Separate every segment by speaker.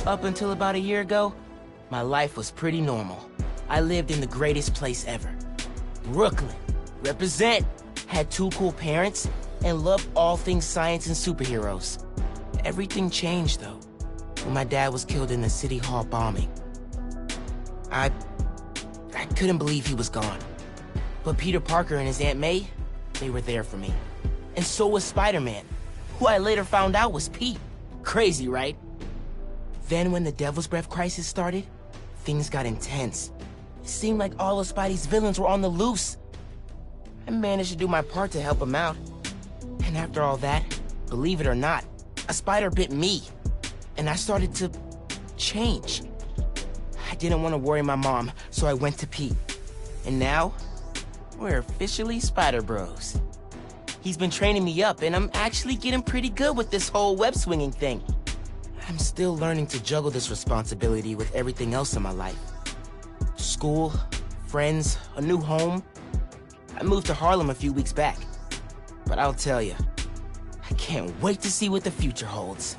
Speaker 1: Up until about a year ago, my life was pretty normal. I lived in the greatest place ever. Brooklyn. Represent. Had 2 cool parents, and loved all things science and superheroes. Everything changed, though, when my dad was killed in the City Hall bombing. I couldn't believe he was gone. But Peter Parker and his Aunt May, they were there for me. And so was Spider-Man, who I later found out was Pete. Crazy, right? Then when the Devil's Breath crisis started, things got intense. It seemed like all of Spidey's villains were on the loose. I managed to do my part to help him out. And after all that, believe it or not, a spider bit me. And I started to change. I didn't want to worry my mom, so I went to Pete. And now, we're officially Spider Bros. He's been training me up, and I'm actually getting pretty good with this whole web-swinging thing. I'm still learning to juggle this responsibility with everything else in my life. School, friends, a new home. I moved to Harlem a few weeks back. But I'll tell you, I can't wait to see what the future holds.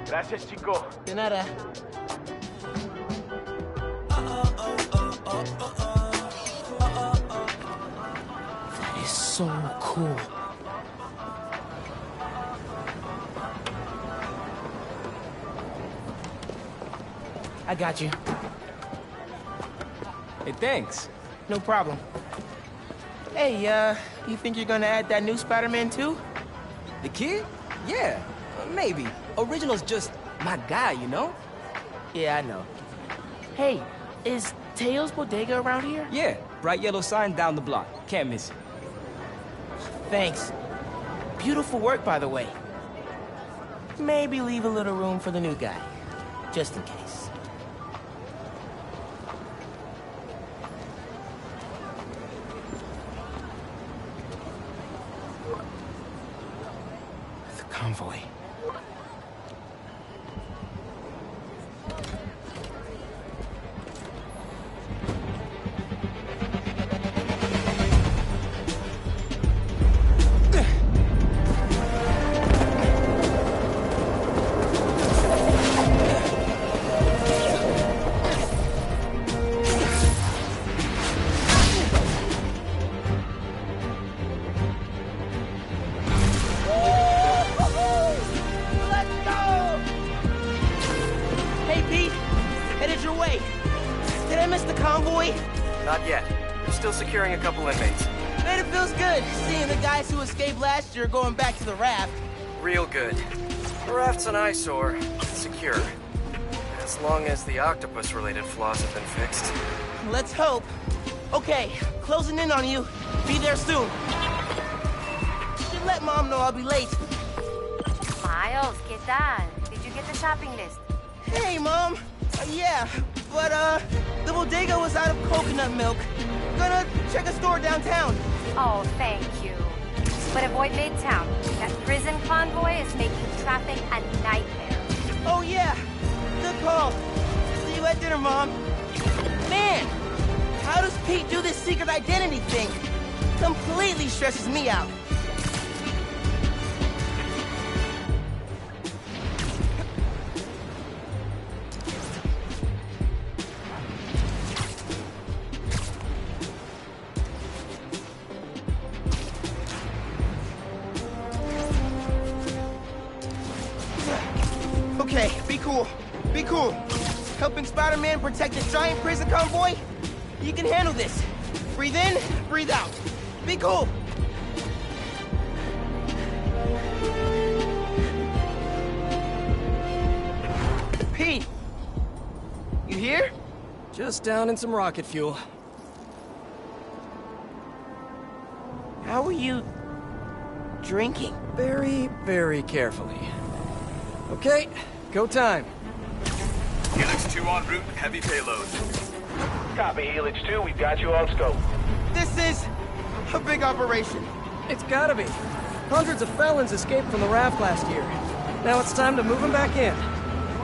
Speaker 2: Gracias, chico.
Speaker 1: De nada. That is so cool. I got you.
Speaker 2: Hey, thanks.
Speaker 1: No problem. Hey, you think you're gonna add that new Spider-Man too?
Speaker 2: The kid? Yeah, maybe. Original's just my guy, you know?
Speaker 1: Yeah, I know. Hey, is Teo's Bodega around here?
Speaker 2: Yeah, bright yellow sign down the block. Can't miss it.
Speaker 1: Thanks. Beautiful work, by the way. Maybe leave a little room for the new guy, just in case. The convoy.
Speaker 3: Not yet. We're still securing a couple inmates.
Speaker 1: Man, it feels good seeing the guys who escaped last year going back to the raft.
Speaker 3: Real good. The raft's an eyesore. It's secure. As long as the octopus-related flaws have been fixed.
Speaker 1: Let's hope. Okay, closing in on you. Be there soon. Should let Mom know I'll be late.
Speaker 4: Miles, ¿qué tal? Did you get the shopping list?
Speaker 1: Hey, Mom. Yeah, but, the bodega was out of coconut milk. Gonna check a store downtown.
Speaker 4: Oh, thank you. But avoid Midtown. That prison convoy is making traffic a nightmare.
Speaker 1: Oh, yeah. Good call. See you at dinner, Mom. Man, how does Pete do this secret identity thing? Completely stresses me out. Okay, be cool. Be cool. Helping Spider-Man protect a giant prison convoy? You can handle this. Breathe in, breathe out. Be cool. Pete! You here?
Speaker 2: Just down in some rocket fuel.
Speaker 1: How are you drinking?
Speaker 2: Very, very carefully. Okay, go time.
Speaker 5: Helix 2 en route, heavy payload.
Speaker 6: Copy, Helix 2, we've got you on scope.
Speaker 1: This is a big operation.
Speaker 2: It's gotta be. Hundreds of felons escaped from the raft last year. Now it's time to move them back in.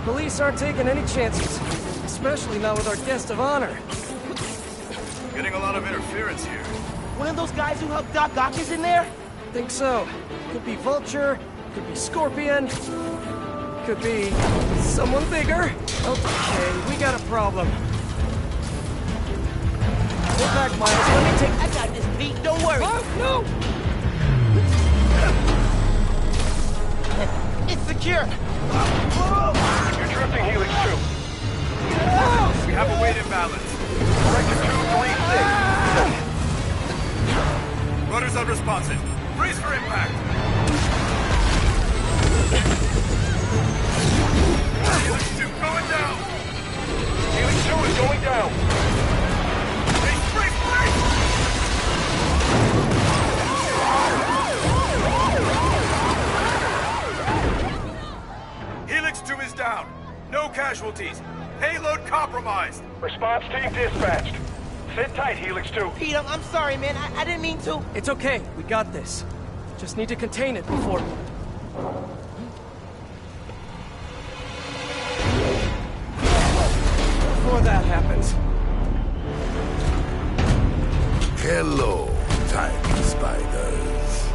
Speaker 2: Police aren't taking any chances, especially not with our guest of honor.
Speaker 5: Getting a lot of interference here.
Speaker 1: One of those guys who helped Doc Ock is in there?
Speaker 2: Think so. Could be Vulture, could be Scorpion, could be someone bigger. Okay, we got a problem. Get back, Miles. Let me take...
Speaker 1: I got this, Pete. Don't worry.
Speaker 2: No!
Speaker 1: It's secure.
Speaker 6: You're drifting, Helix 2.
Speaker 5: We have a weight imbalance.
Speaker 6: Director 236.
Speaker 5: Rudder's unresponsive. Brace for impact. Helix 2 going down.
Speaker 6: Helix 2 is going down.
Speaker 5: Brace, brace, brace! Helix 2 is down. No casualties. Payload compromised.
Speaker 6: Response team dispatched. Sit tight, Helix 2.
Speaker 1: Pete, I'm sorry, man. I didn't mean to.
Speaker 2: It's okay. We got this. Just need to contain it before... Before that happens.
Speaker 7: Hello, tiny spiders.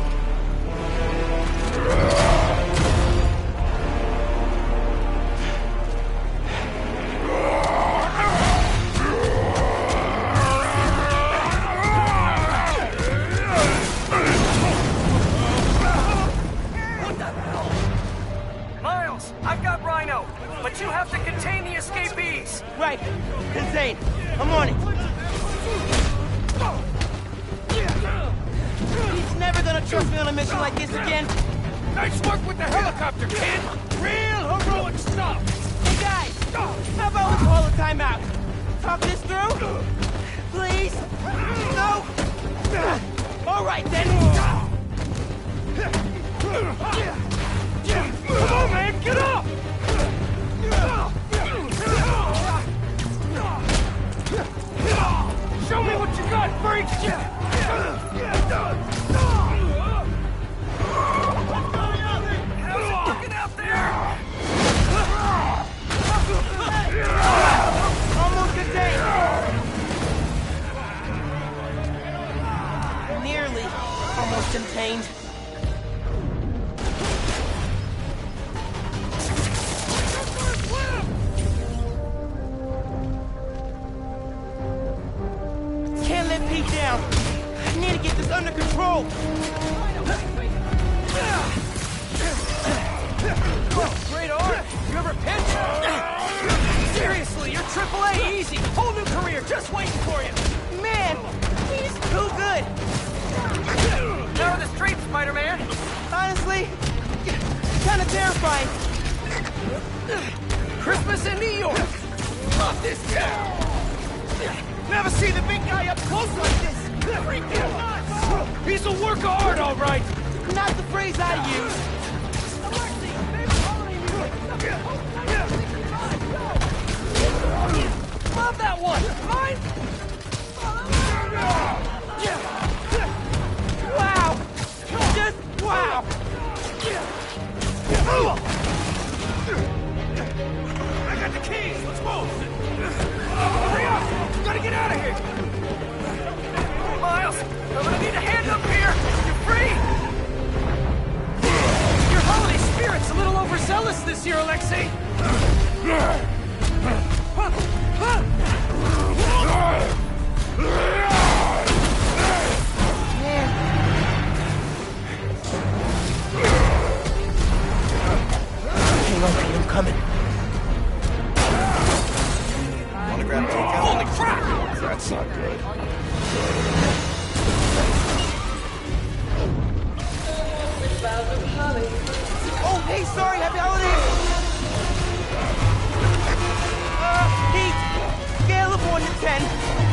Speaker 3: Rhino, but you have to contain the escapees.
Speaker 1: Right. Zane, I'm on it. He's never gonna trust me on a mission like this again.
Speaker 5: Nice work with the helicopter, kid! Real heroic stuff!
Speaker 1: Hey guys, how about we call a timeout? Talk this through? Please? No? All right then.
Speaker 5: Come on, man, get up! Show me what you got, freak!
Speaker 3: How's it looking out there?
Speaker 1: Almost contained. Nearly almost contained. Can't let Pete down. I need to get this under control.
Speaker 2: Great arm! You ever pitch? Seriously, you're AAA easy! Whole new career just waiting for you!
Speaker 1: Man, he's too good.
Speaker 3: How are the streets, Spider-Man?
Speaker 1: Honestly, kind of terrifying.
Speaker 2: Christmas in New York! Love this town!
Speaker 1: Never see the big guy up close like this.
Speaker 2: Freaking nuts! He's a work of art, all right!
Speaker 1: Not the phrase I use.
Speaker 2: Love that one! Mine?
Speaker 1: Wow! Just wow!
Speaker 5: I got the keys, let's move! Hurry up! We gotta get out of here!
Speaker 3: Miles, I'm gonna need a hand up here! You free?
Speaker 2: Your holiday spirit's a little overzealous this year, Alexei!
Speaker 1: Hang on, Pete, I'm coming.
Speaker 5: Wanna grab takeout? Holy crap! That's not good.
Speaker 1: Oh, hey, sorry, happy holidays! Pete, scale of 1 to 10.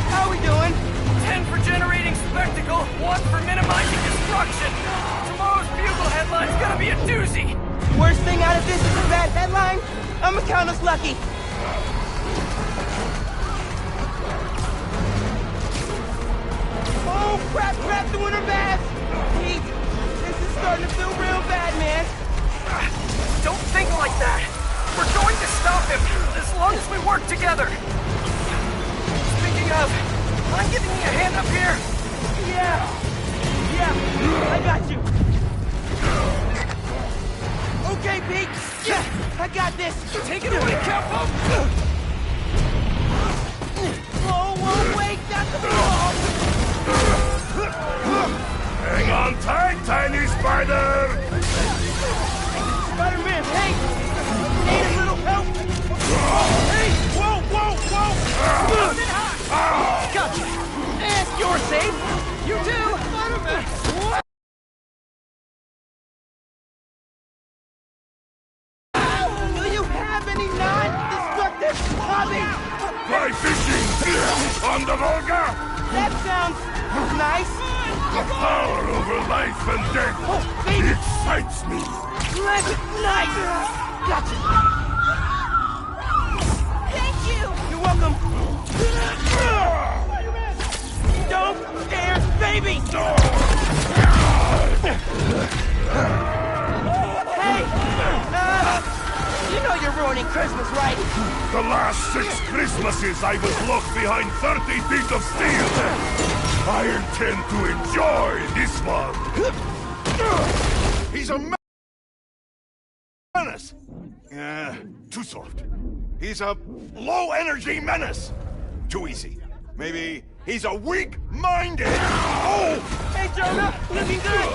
Speaker 1: How we doing?
Speaker 3: 10 for generating spectacle, 1 for minimizing destruction. Tomorrow's Bugle headline's gonna be a doozy.
Speaker 1: Worst thing out of this is a bad headline. I'ma count us lucky. Oh, crap, doing her bad. Pete, this is starting to feel real bad, man.
Speaker 3: Don't think like that. We're going to stop him, as long as we work together. Speaking of, mind giving me a hand up here?
Speaker 1: Yeah, I got you. Okay, Pete. Yeah, I got this.
Speaker 2: Take it away, Capo!
Speaker 1: Oh, wait, not the ball.
Speaker 7: Hang on tight, tiny spider!
Speaker 1: Spider-Man, hey! Need a little help? Hey! Whoa!
Speaker 2: Gotcha! And you're safe! You too! Spider-Man! What?
Speaker 1: Do you have any non-destructive hobbies?
Speaker 7: Fly fishing! On the Volga!
Speaker 1: That sounds nice.
Speaker 7: The power over life and death!
Speaker 1: Oh, baby!
Speaker 7: Excites me!
Speaker 1: Let's nice! Gotcha! Thank you! You're welcome! Don't scare baby! Hey! You know you're ruining Christmas, right?
Speaker 7: The last 6 Christmases I was locked behind 30 feet of steel! I intend to enjoy this one! He's a menace! Too soft. He's a low-energy menace! Too easy. Maybe he's a weak-minded... Oh!
Speaker 1: Hey, Jonah! Looking good!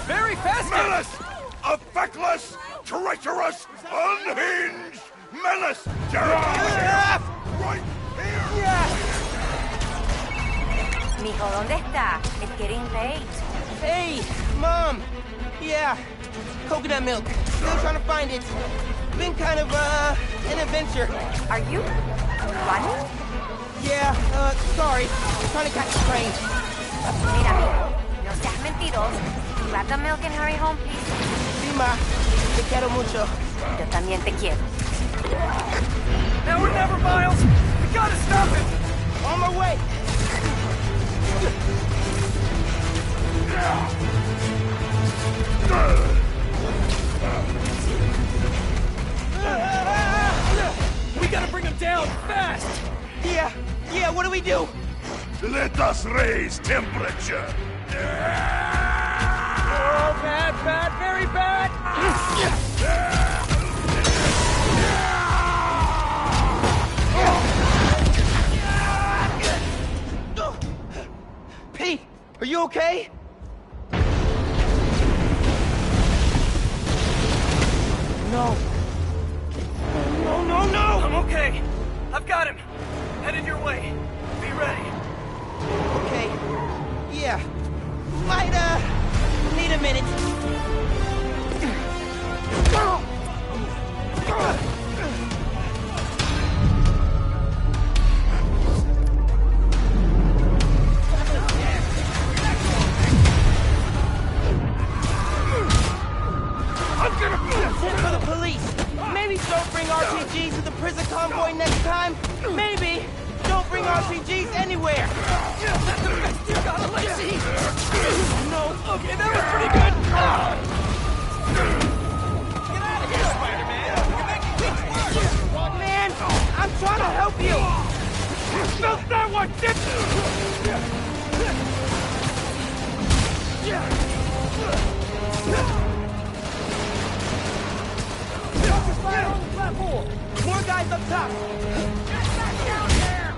Speaker 2: Very festive!
Speaker 7: Menace! A feckless treacherous, unhinged menace! Gerard! Right here!
Speaker 4: Mijo, ¿dónde está? It's getting late.
Speaker 1: Hey, Mom! Yeah, coconut milk. Still trying to find it. Been kind of, an adventure.
Speaker 4: Are you running?
Speaker 1: Yeah, sorry. Trying to catch a train.
Speaker 4: Mira, mijo, no seas mentiroso. Grab the milk and hurry home, please.
Speaker 1: Sí, ma. Te quiero mucho.
Speaker 4: Yo también te quiero.
Speaker 3: Now or never, Miles! We gotta stop him!
Speaker 1: On my way!
Speaker 3: We gotta bring him down, fast!
Speaker 1: Yeah, what do we do?
Speaker 7: Let us raise temperature!
Speaker 3: Oh, bad, very bad!
Speaker 1: Pete, are you okay? No. No!
Speaker 3: I'm okay. I've got him. Headed your way. Be ready.
Speaker 1: Okay. Yeah. Might, need a minute. Tip for the police. Maybe don't bring RPGs to the prison convoy next time. Maybe don't bring RPGs anywhere.
Speaker 3: You gotta let see. No. Okay, that was pretty good. Get out of here, Spider-Man. You're making things worse.
Speaker 1: Man, I'm trying to help you.
Speaker 3: Smelt that one, didn't
Speaker 1: More guys up top.
Speaker 3: Get back down there!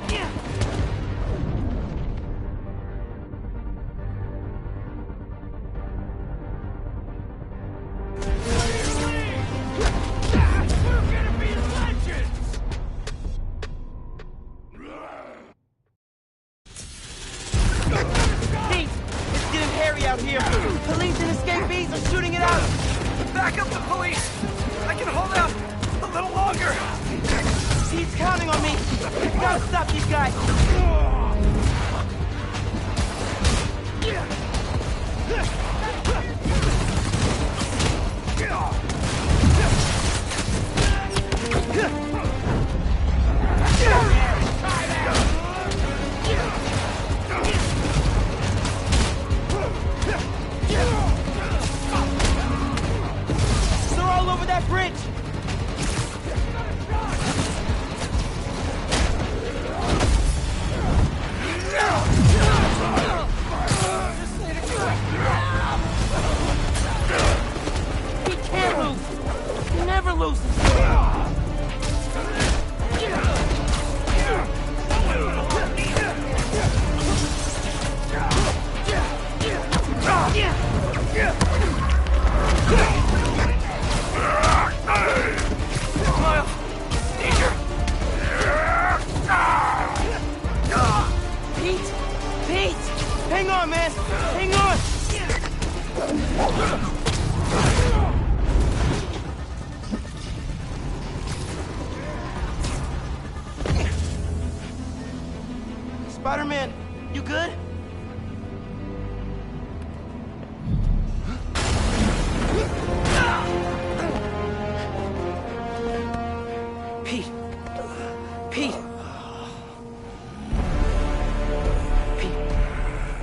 Speaker 3: We're gonna be legends!
Speaker 1: Pete, it's getting hairy out here. Police and escapees are shooting it out.
Speaker 3: Back up the police! I can hold out a little longer!
Speaker 1: He's counting on me. We've got to stop these guys. They're all over that bridge. He can't lose. He never loses.
Speaker 3: Miles! Danger!
Speaker 1: Pete! Hang on, man! Hang on! Spider-Man, you good? Pete! Pete! Pete!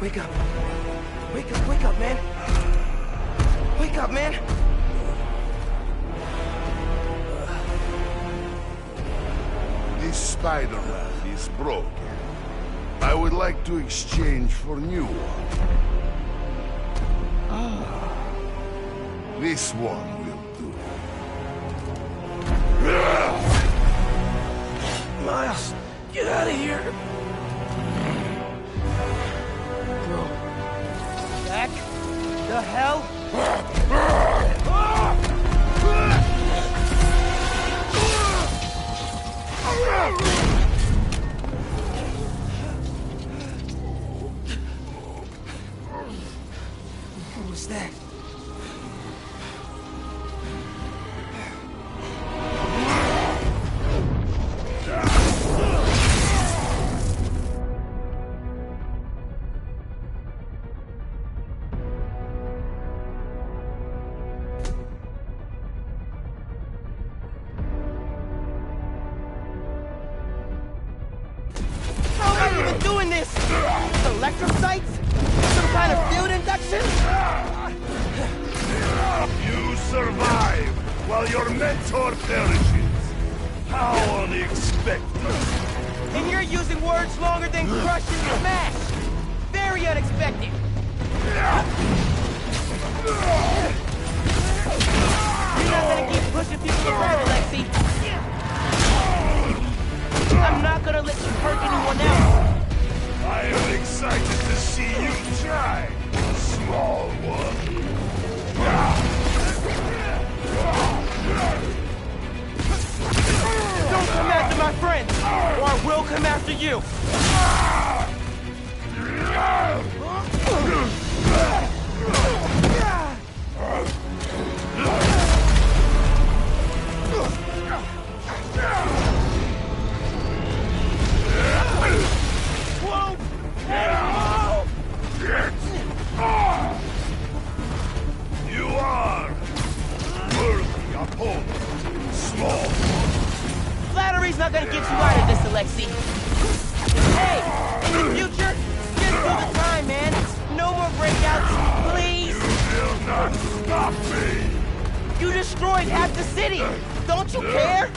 Speaker 1: Wake up! Wake up, man! Wake up, man!
Speaker 7: This Spider-Man is broken. I would like to exchange for new one. This one will do.
Speaker 3: Miles, get out of here!
Speaker 1: Bro. Back the hell? are doing this? Electrocytes? Some kind of field induction?
Speaker 7: You survive while your mentor perishes. How unexpected.
Speaker 1: And you're using words longer than crush and smash! Very unexpected! You're not gonna keep pushing people around, Alexei! I'm not gonna let you hurt anyone else!
Speaker 7: I am excited to see you try, small one.
Speaker 1: Don't come after my friends, or I will come after you!
Speaker 7: You are worthy opponent, small.
Speaker 1: Flattery's not gonna get you out of this, Alexei. Hey, in the future, just do the time, man. No more breakouts, please.
Speaker 7: You will not stop me.
Speaker 1: You destroyed half the city. Don't you care?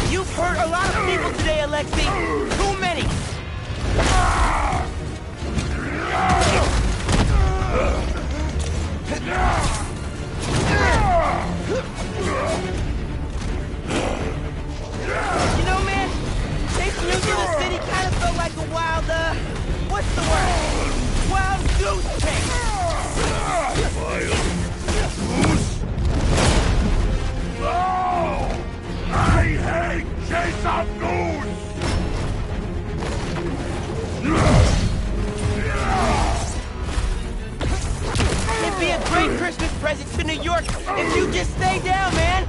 Speaker 1: You've hurt a lot of people today, Alexei. Too many. You know, man, chasing you through the city kind of felt like a wild, what's the word? Wild goose chase.
Speaker 7: No! I hate chase of goose!
Speaker 1: It'd be a great Christmas present to New York if you just stay down, man.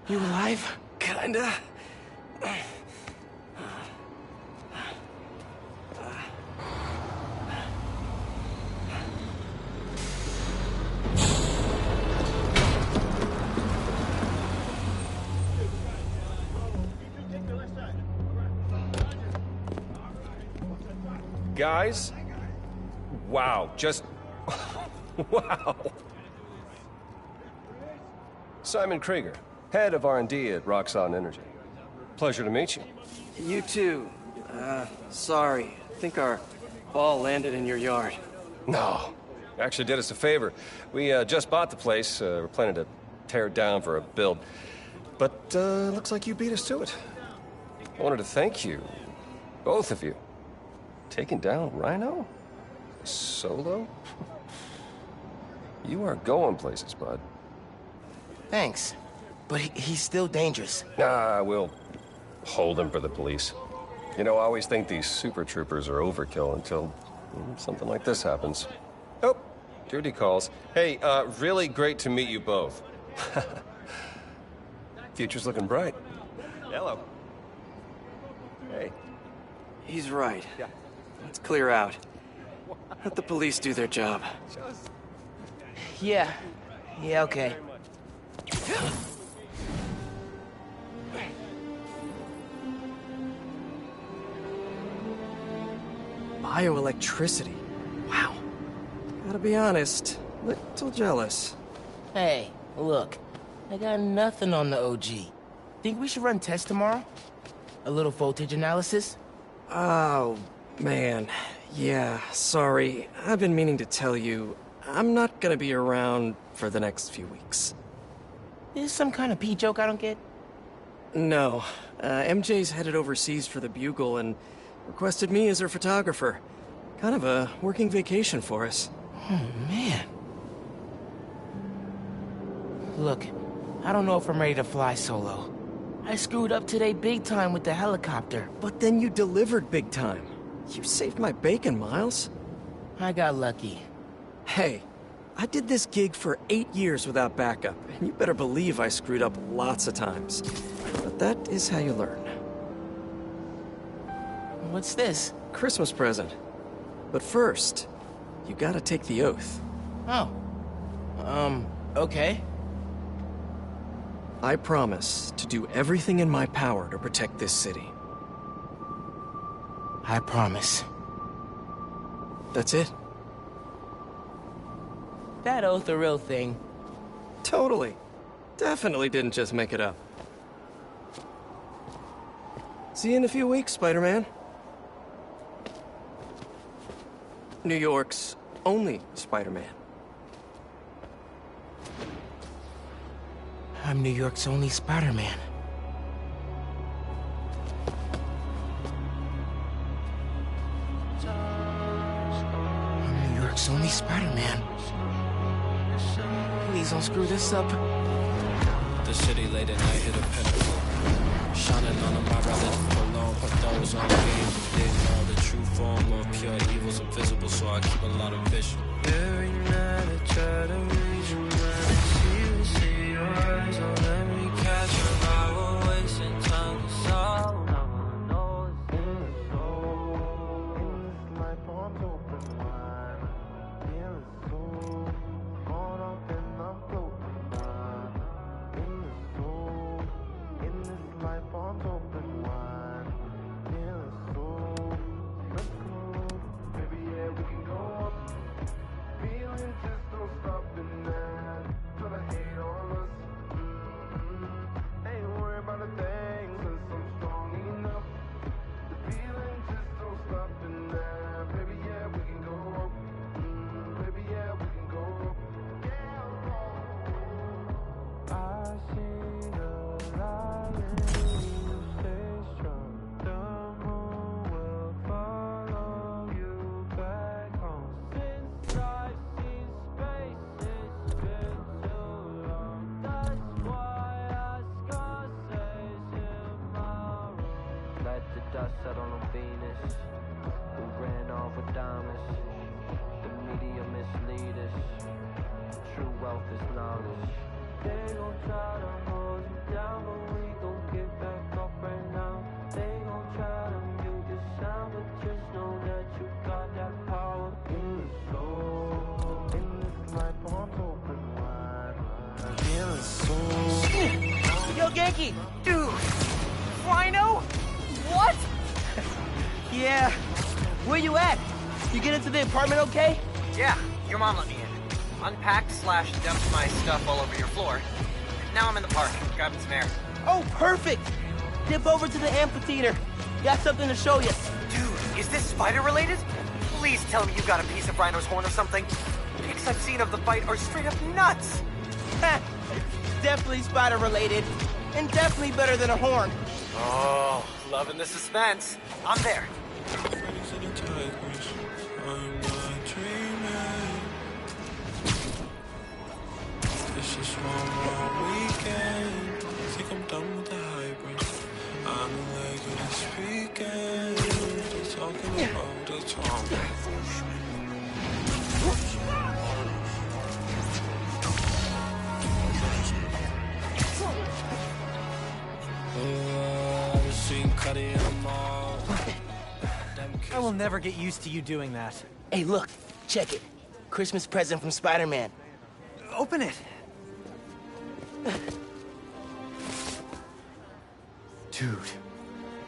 Speaker 1: You alive?
Speaker 2: Kinda.
Speaker 8: Guys? Wow, just... wow. Simon Krieger, head of R&D at Roxxon Energy. Pleasure to meet you.
Speaker 2: You too. Sorry. I think our ball landed in your yard.
Speaker 8: No, actually did us a favor. We just bought the place. We're planning to tear it down for a build. But looks like you beat us to it. I wanted to thank you, both of you. Taking down Rhino? Solo? You are going places, bud.
Speaker 1: Thanks. But he's still dangerous.
Speaker 8: Nah, we'll hold him for the police. You know, I always think these super troopers are overkill until something like this happens. Oh, duty calls. Hey, really great to meet you both. Future's looking bright. Hello. Hey.
Speaker 2: He's right.
Speaker 8: Yeah.
Speaker 2: Let's clear out. Let the police do their job.
Speaker 1: Yeah. Yeah, okay.
Speaker 2: Bioelectricity. Wow. Gotta be honest, little jealous.
Speaker 1: Hey, look. I got nothing on the OG. Think we should run tests tomorrow? A little voltage analysis?
Speaker 2: Oh, man. Yeah, sorry. I've been meaning to tell you, I'm not gonna be around for the next few weeks.
Speaker 1: Is this some kind of pee joke I don't get?
Speaker 2: No. MJ's headed overseas for the Bugle and requested me as her photographer. Kind of a working vacation for us.
Speaker 1: Oh, man. Look, I don't know if I'm ready to fly solo. I screwed up today big time with the helicopter.
Speaker 2: But then you delivered big time. You saved my bacon, Miles.
Speaker 1: I got lucky.
Speaker 2: Hey, I did this gig for 8 years without backup, and you better believe I screwed up lots of times. But that is how you learn.
Speaker 1: What's this?
Speaker 2: Christmas present. But first, you gotta take the oath.
Speaker 1: Oh. Okay.
Speaker 2: I promise to do everything in my power to protect this city.
Speaker 1: I promise.
Speaker 2: That's it.
Speaker 1: That oath a real thing.
Speaker 2: Totally. Definitely didn't just make it up. See you in a few weeks, Spider-Man. New York's only Spider-Man.
Speaker 1: I'm New York's only Spider-Man. I'm New York's only Spider-Man. Please don't screw this up.
Speaker 9: The city late at night hit a pinnacle. Shining on them, I'd rather alone. Put those on games. Didn't know the true form of pure evil's invisible, so I keep a lot of vision. Every night I try to read your mind. See your eyes, don't let me catch your eye. We're wasting time, 'cause all I know is this soul. In this life, arms open wide. Feeling so caught up in the broken mind. In the soul, in this life, arms open wide. Feeling so cold. Baby, yeah, we can go up. Feeling just don't stop in that. Tryna hate on us. Ain't worried about a thing, 'cause I'm strong enough. The feeling just don't stop in that. Baby, yeah, we can go up. Baby, yeah, we can go up. Yeah. I see the light in you, stay strong. The moon will follow you back home. Since I've seen space, it's been too long. That's why I Scarface in my room. Let the dust settle on Venus. We ran off with diamonds. The media mislead us. True wealth is knowledge. They gon' try to hold you down, but we gon' get back up right now. They gon' try to mute your sound, but just know that you got that power in your soul. In this life, arms open wide. Feeling so.
Speaker 1: Yo, Genki!
Speaker 3: Dude! Rhino? What?
Speaker 1: Yeah. Where you at? You get into the apartment okay?
Speaker 3: Yeah, your mom let me in. Unpacked/dumped my stuff all over your floor. Now I'm in the park, grabbing some air.
Speaker 1: Oh, perfect! Dip over to the amphitheater. Got something to show you.
Speaker 3: Dude, is this spider-related? Please tell me you got a piece of Rhino's horn or something. Pics I've seen of the fight are straight up nuts.
Speaker 1: Definitely spider-related. And definitely better than a horn.
Speaker 3: Oh, loving the suspense. I'm there.
Speaker 9: It's just one more weekend. Think I'm done with the hybrids. I'm like good at speaking. They're talking about the talk. I've seen Cuddy in the mall.
Speaker 10: I will never get used to you doing that.
Speaker 1: Hey, look. Check it. Christmas present from Spider-Man.
Speaker 10: Open it. Dude,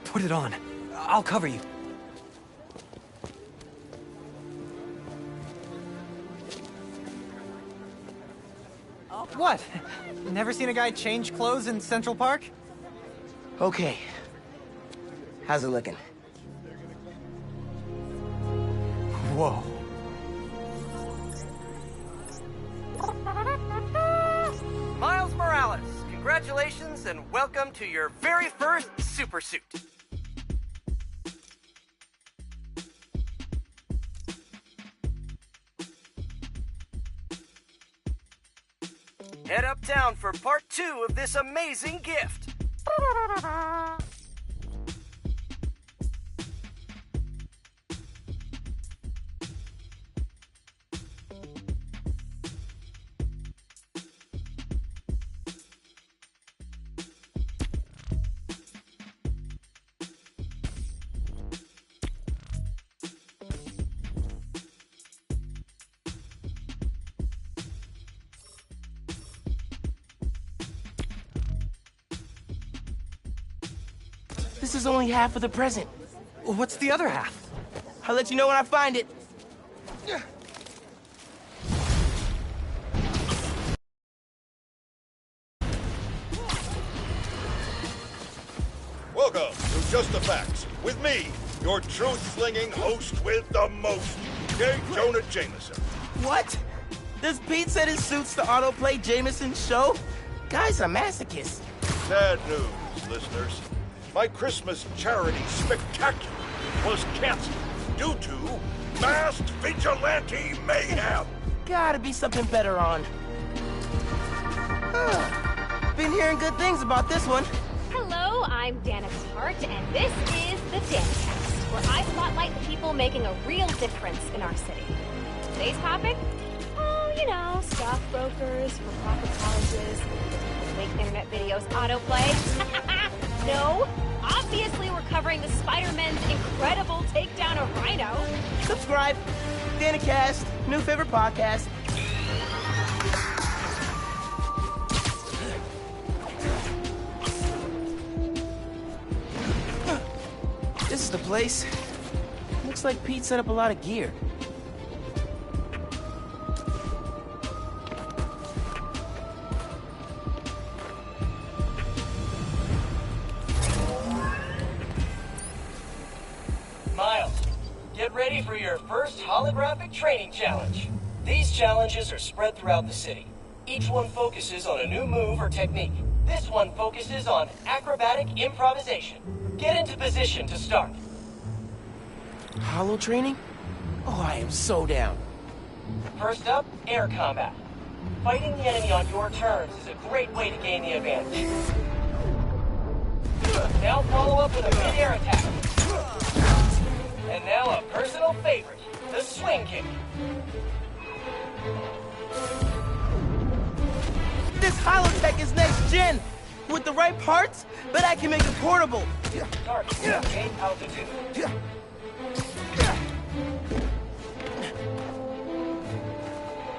Speaker 10: put it on. I'll cover you. What? Never seen a guy change clothes in Central Park?
Speaker 1: Okay. How's it looking?
Speaker 10: Whoa.
Speaker 3: Miles Morales, congratulations and welcome to your very first super suit.
Speaker 2: head uptown for part 2 of this amazing gift.
Speaker 1: This is only half of the present.
Speaker 2: What's the other half?
Speaker 1: I'll let you know when I find it.
Speaker 7: Welcome to Just the Facts, with me, your truth-slinging host with the most, J. Jonah Jameson.
Speaker 1: What? Does Pete set his suits to autoplay Jameson's show? Guy's a masochist.
Speaker 7: Sad news, listeners. My Christmas charity spectacular was canceled due to masked vigilante mayhem.
Speaker 1: Gotta be something better on. Been hearing good things about this one.
Speaker 11: Hello, I'm Dana Tart, and this is the DanCast, where I spotlight the people making a real difference in our city. Today's topic? Oh, you know, stockbrokers, for-profit colleges, make internet videos autoplay. No, obviously we're covering the Spider-Man's incredible takedown of Rhino.
Speaker 1: Subscribe. DanaCast, new favorite podcast. This is the place. Looks like Pete set up a lot of gear.
Speaker 2: Miles, get ready for your first holographic training challenge. These challenges are spread throughout the city. Each one focuses on a new move or technique. This one focuses on acrobatic improvisation. Get into position to start.
Speaker 1: Holo training? Oh, I am so down.
Speaker 2: First up, air combat. Fighting the enemy on your terms is a great way to gain the advantage. Now follow up with a mid-air attack. And now a personal favorite, the swing kick.
Speaker 1: This Holotech is next gen. With the right parts, bet I can make it portable.
Speaker 2: Target, gain altitude.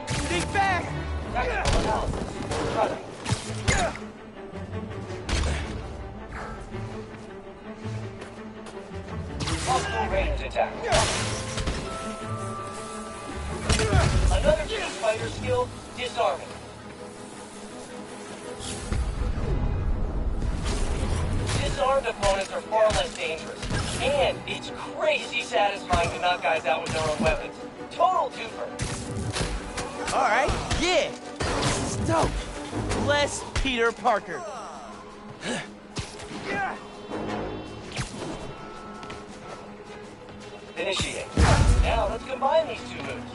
Speaker 1: Think back.
Speaker 2: Tactical analysis. Running. Multiple range attack. Another key fighter skill, disarming. Disarmed opponents are far less dangerous. And it's crazy satisfying to knock guys out with their own weapons. Total twofer.
Speaker 1: All right, yeah. This is dope. Bless Peter Parker.
Speaker 2: Initiate. Now let's combine these two moves.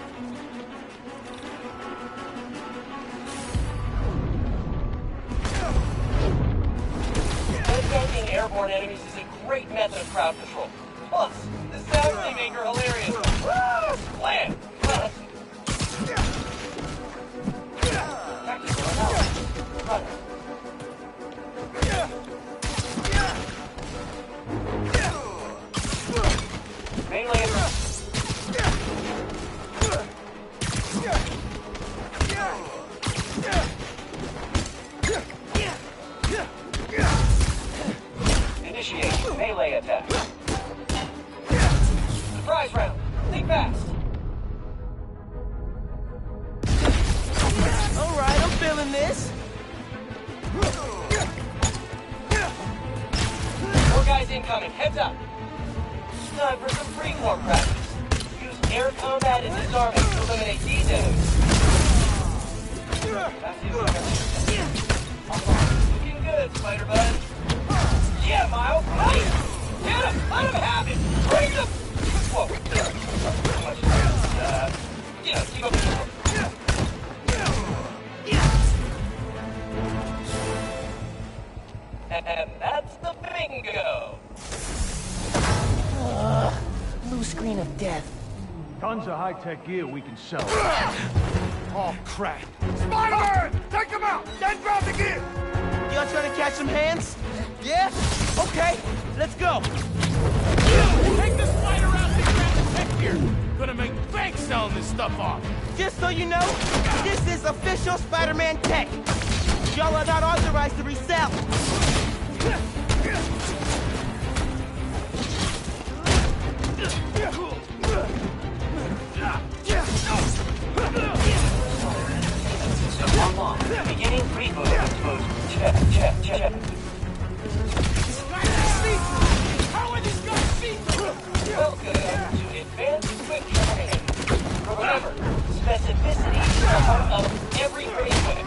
Speaker 2: Headbanging airborne enemies is a great method of crowd control. Plus, the sound they make are hilarious. Plan. Tactical analysis. Runner. Melee attack. Initiate melee attack. Surprise round. Think fast.
Speaker 1: All right, I'm feeling this.
Speaker 2: More guys incoming. Heads up. Time for some freeform practice. Use air combat and disarming to eliminate these enemies. Looking good, Spider-Bud. Yeah, Miles. Nice. Get him. Let him have it. Bring them. Whoa. Too much. Keep up the
Speaker 1: screen of death.
Speaker 5: Tons of high-tech gear we can sell.
Speaker 7: Oh, crap. Spider-Man! Take him out! Then grab the gear!
Speaker 1: Y'all trying to catch some hands? Yeah? Okay, let's go.
Speaker 7: Take the spider out and grab the tech gear! Gonna make bank selling this stuff off!
Speaker 1: Just so you know, this is official Spider-Man tech. Y'all are not authorized to resell.
Speaker 2: Beginning reboot. Check.
Speaker 7: How are these guys see?
Speaker 2: Welcome to Advanced Quick Training. Remember, specificity is a part of every phase whip.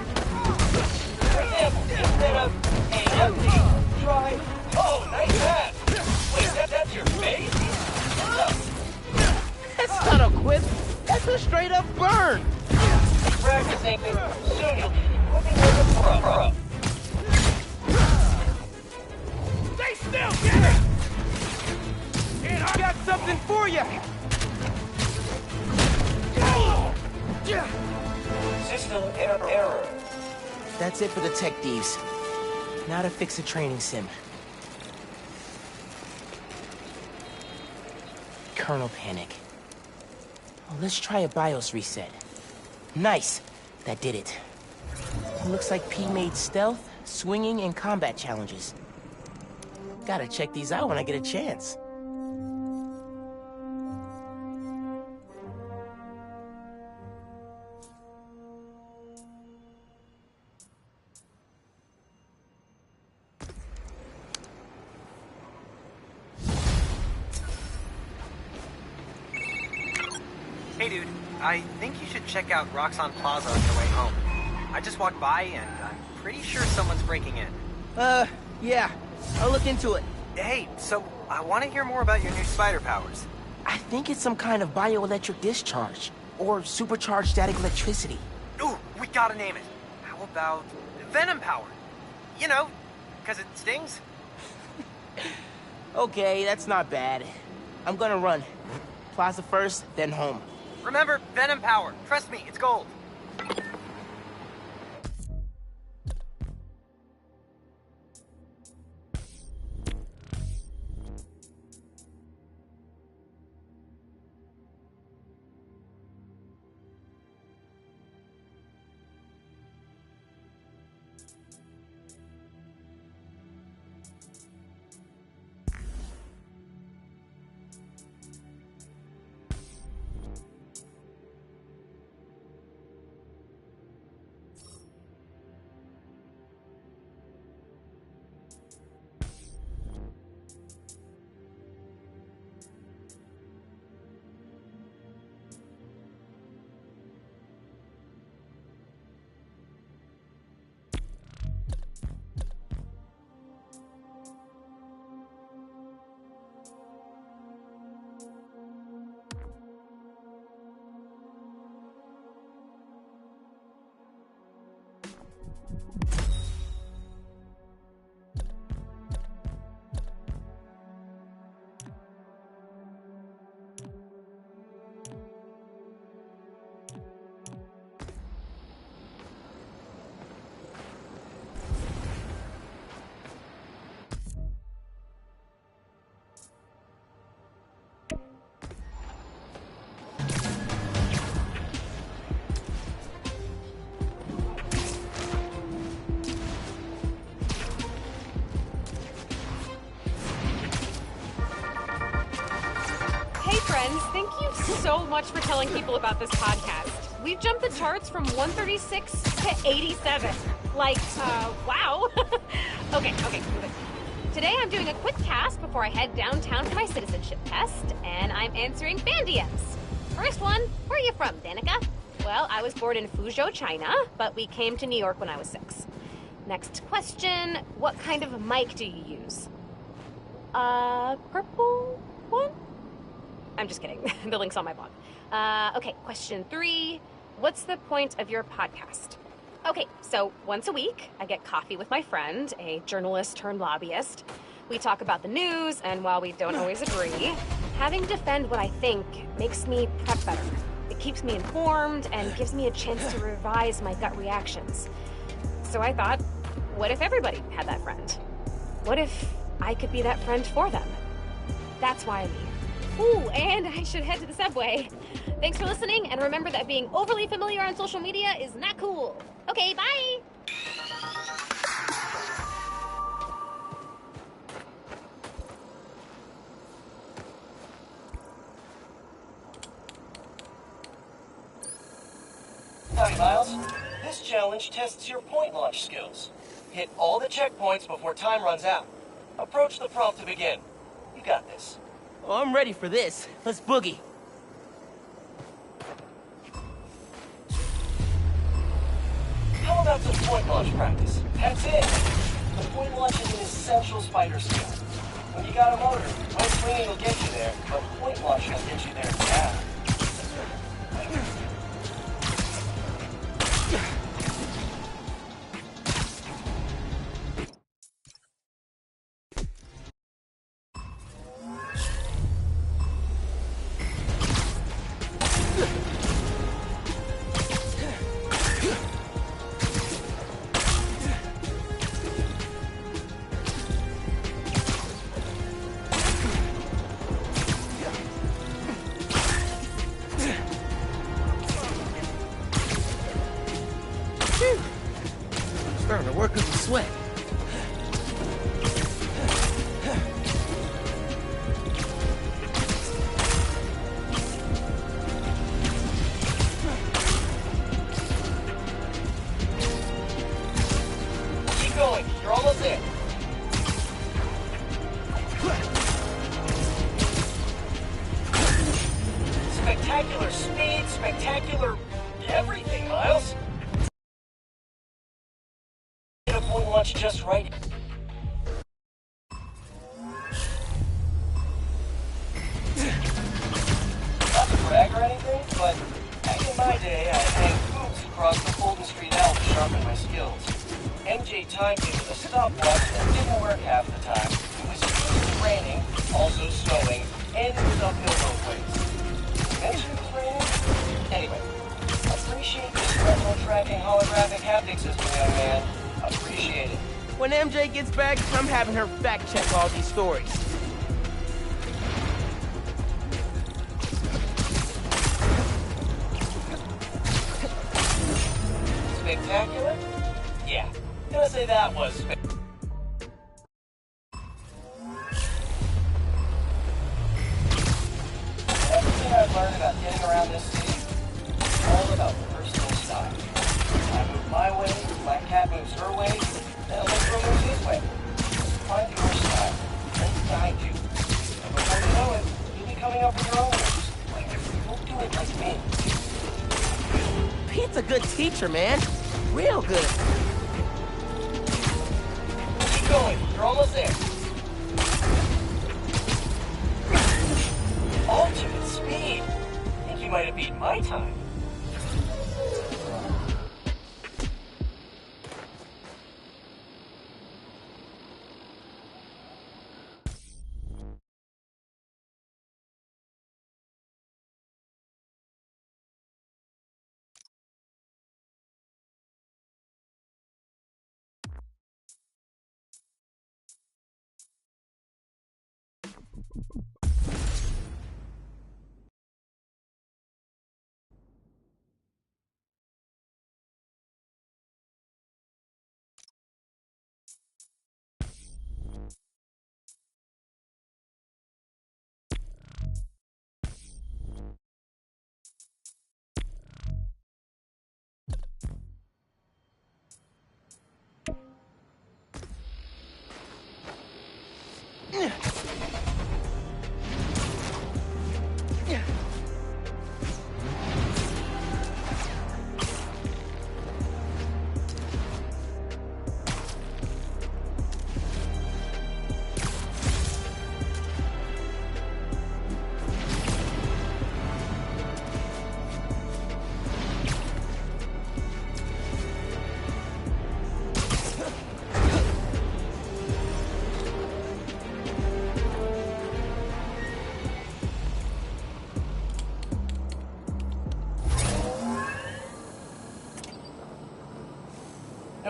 Speaker 2: For example, instead of, hey, empty, try, oh, nice hat. Wait, that's your face?
Speaker 1: That's not a quip. That's a straight up burn.
Speaker 2: Practicing, soon you'll be equipping like a pro.
Speaker 7: Stay still, get it!
Speaker 1: And I got something for you.
Speaker 2: System error.
Speaker 1: That's it for the tech thieves. Now to fix a training sim. Kernel panic. Well, let's try a BIOS reset. Nice! That did it. Looks like P made stealth, swinging, and combat challenges. Gotta check these out when I get a chance.
Speaker 10: Hey dude, I think you should check out Roxxon Plaza on your way home. I just walked by and I'm pretty sure someone's breaking in.
Speaker 1: Yeah. I'll look into it.
Speaker 10: Hey, so I want to hear more about your new spider powers.
Speaker 1: I think it's some kind of bioelectric discharge. Or supercharged static electricity.
Speaker 10: Ooh, we gotta name it. How about Venom Power? You know, because it stings.
Speaker 1: Okay, that's not bad. I'm gonna run. Plaza first, then home.
Speaker 10: Remember, Venom Power. Trust me, it's gold.
Speaker 11: Thank you so much for telling people about this podcast. We've jumped the charts from 136 to 87. Like, wow. Okay. Today I'm doing a quick task before I head downtown for my citizenship test, and I'm answering fan DMs. First one, where are you from, Danica? Well, I was born in Fuzhou, China, but we came to New York when I was 6. Next question, what kind of mic do you use? Purple one? I'm just kidding. The link's on my blog. Okay, question 3. What's the point of your podcast? Okay, so once a week, I get coffee with my friend, a journalist turned lobbyist. We talk about the news, and while we don't always agree, Having to defend what I think makes me prep better. It keeps me informed and gives me a chance to revise my gut reactions. So I thought, what if everybody had that friend? What if I could be that friend for them? That's why I'm here.
Speaker 12: Ooh, and I should head to the subway. Thanks for listening, and remember that being overly familiar on social media is not cool. Okay, bye!
Speaker 2: Howdy, Miles. This challenge tests your point launch skills. Hit all the checkpoints before time runs out. Approach the prompt to begin. You got this.
Speaker 1: Oh, I'm ready for this. Let's boogie.
Speaker 2: How about some point launch practice? That's it. The point launch is an essential spider skill. When you got a motor, web swinging will get you there, but point launch will get you there now.
Speaker 1: Starting to work up a sweat.
Speaker 2: Keep going. You're almost there. Spectacular speed, spectacular everything, Miles. Get a point launch just right. Not to brag or anything, but back in my day, I hang hoops across the Fulton Street L to sharpen my skills. MJ timed me with a stopwatch that didn't work half the time. It was raining, also snowing, and it was uphill both ways. Mentioned it was raining? Anyway, appreciate this retro tracking holographic haptic system, young man. Appreciate it.
Speaker 1: When MJ gets back, I'm having her fact check all these stories.
Speaker 2: Spectacular? Yeah, gonna say that was spectacular. Everything I've learned about getting around this city is all about personal style. I move my way, my cat moves her way, and Electro moves his way. Find your style. Let it guide you. And before you know it, you'll be coming up with your own moves. Don't do it like me.
Speaker 1: Pete's a good teacher, man. Real good.
Speaker 2: Keep going. You're almost there. Ultimate speed. Think you might have beat my time.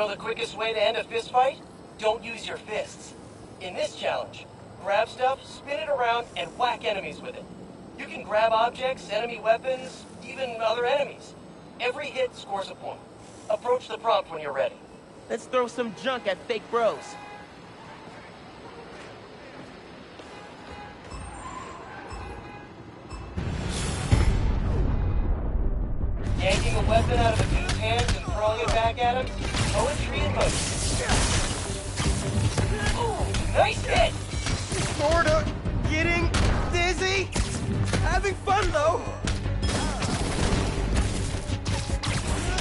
Speaker 2: Know the quickest way to end a fist fight? Don't use your fists. In this challenge, grab stuff, spin it around, and whack enemies with it. You can grab objects, enemy weapons, even other enemies. Every hit scores a point. Approach the prompt when you're ready.
Speaker 1: Let's throw some junk at fake bros.
Speaker 2: Yanking a weapon out of a dude's hands and throwing it back at him? Poetry in motion. Ooh, nice hit!
Speaker 3: Sorta getting dizzy. Having fun though.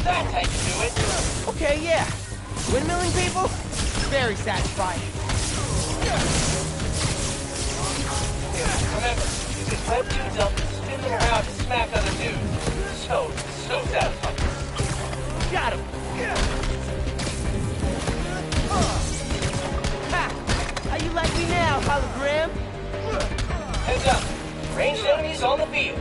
Speaker 2: That's how you do it.
Speaker 1: Okay, yeah. Windmilling people? Very satisfying.
Speaker 2: Remember, you can web dudes up and spin them around to smack other dudes. So satisfying.
Speaker 1: Got him! Ha! How you like me now, hologram?
Speaker 2: Heads up. Ranged enemies on the field.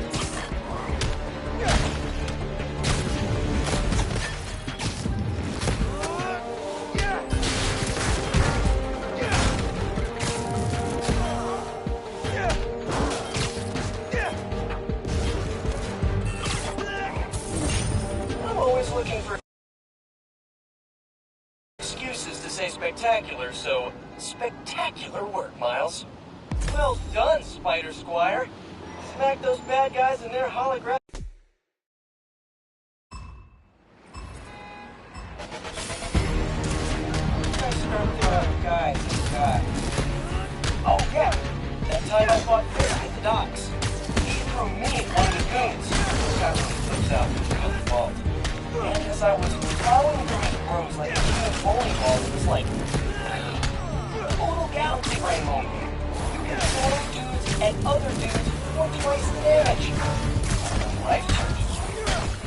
Speaker 2: I'm always looking for excuses to say spectacular, so spectacular work, Miles. Well done, Spider Squire. Smack those bad guys in their holographic. Oh yeah, that time I fought Chris at the docks. He threw me at one of the goons. Got really flips out and killed the fault. And as I was plowing through his rooms like a human bowling ball, it was like total galaxy brain moment. You can throw dudes at other dudes for twice the damage. Life changes.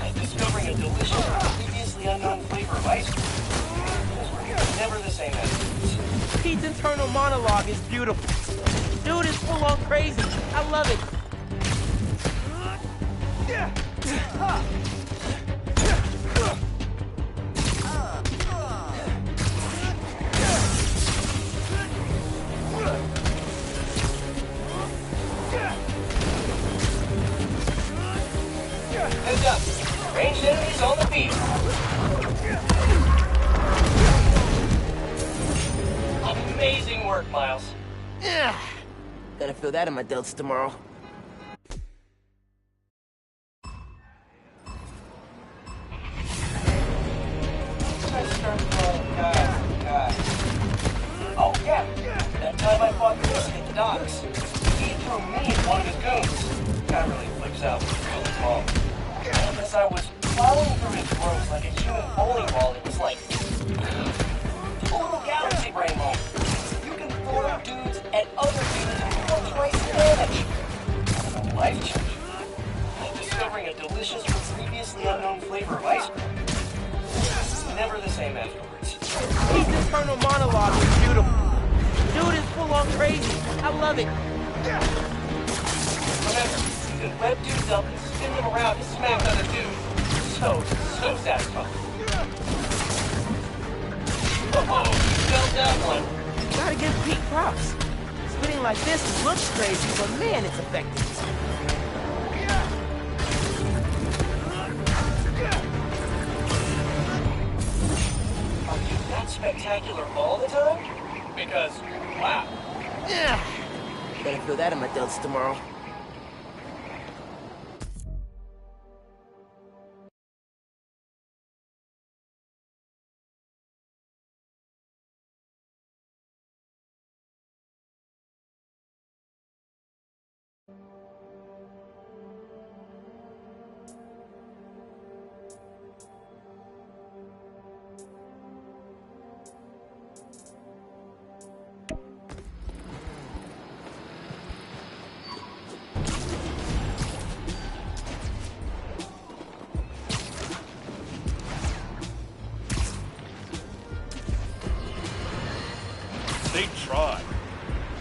Speaker 2: And discovering a delicious, previously unknown flavor of ice cream. Never the same afterwards.
Speaker 1: Pete's internal monologue is beautiful. Dude is full on crazy. I love it.
Speaker 2: Heads up. Ranged enemies on the field. Amazing work, Miles.
Speaker 1: Yeah. Gotta feel that in my delts tomorrow.
Speaker 2: Oh yeah, that time I fought Chris at the docks. He threw me at one of his goons. Guy really flips out with the really ball. And as I was plowing through his rooms like a human bowling ball, it was like total galaxy brain moment. You can throw dudes at other dudes for twice the damage. Life changing. And discovering a delicious, previously unknown flavor of ice cream. Never the same afterwards.
Speaker 1: Pete's internal monologue is beautiful. Dude is full on crazy. I love it.
Speaker 2: Remember, you can web dudes up and spin them around to smack other dudes. So satisfying. Oh, you felt that one.
Speaker 1: Gotta give Pete props. Spinning like this looks crazy, but man, it's effective.
Speaker 2: Are you that spectacular all the time? Because, wow.
Speaker 1: Yeah. Gotta feel that in my delts tomorrow.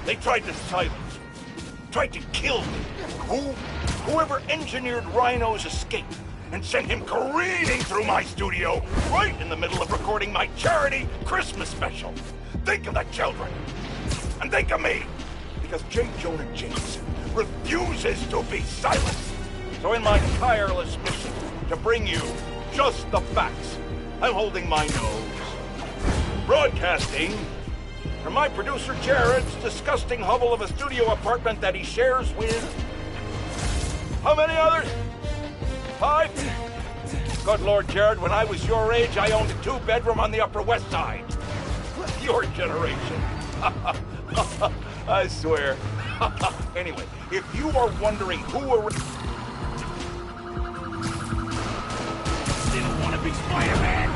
Speaker 7: They tried to silence me. Tried to kill me. Whoever engineered Rhino's escape. and sent him careening through my studio right in the middle of recording my charity Christmas special. Think of the children. And think of me. Because J. Jonah Jameson refuses to be silenced. So in my tireless mission to bring you just the facts, I'm holding my nose. Broadcasting from my producer Jared's disgusting hovel of a studio apartment that he shares with... how many others? 5? Good Lord, Jared, when I was your age, I owned a 2-bedroom on the Upper West Side. Your generation. I swear. Anyway, if you are wondering who... Didn't want to be Spider-Man!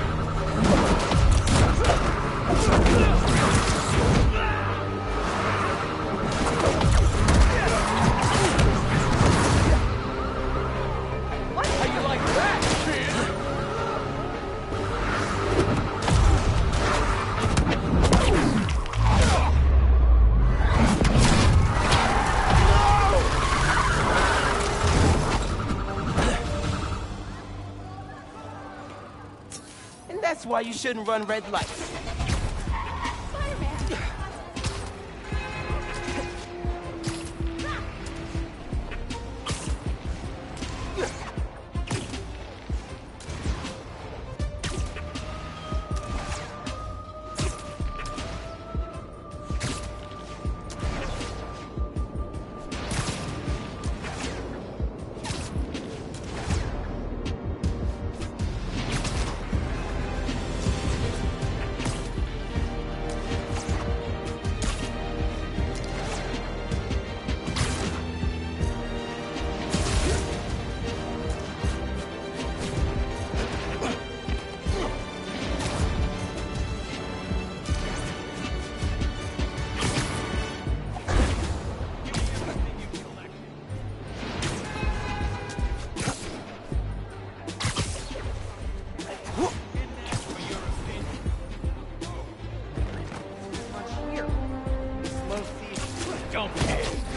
Speaker 1: That's why you shouldn't run red lights.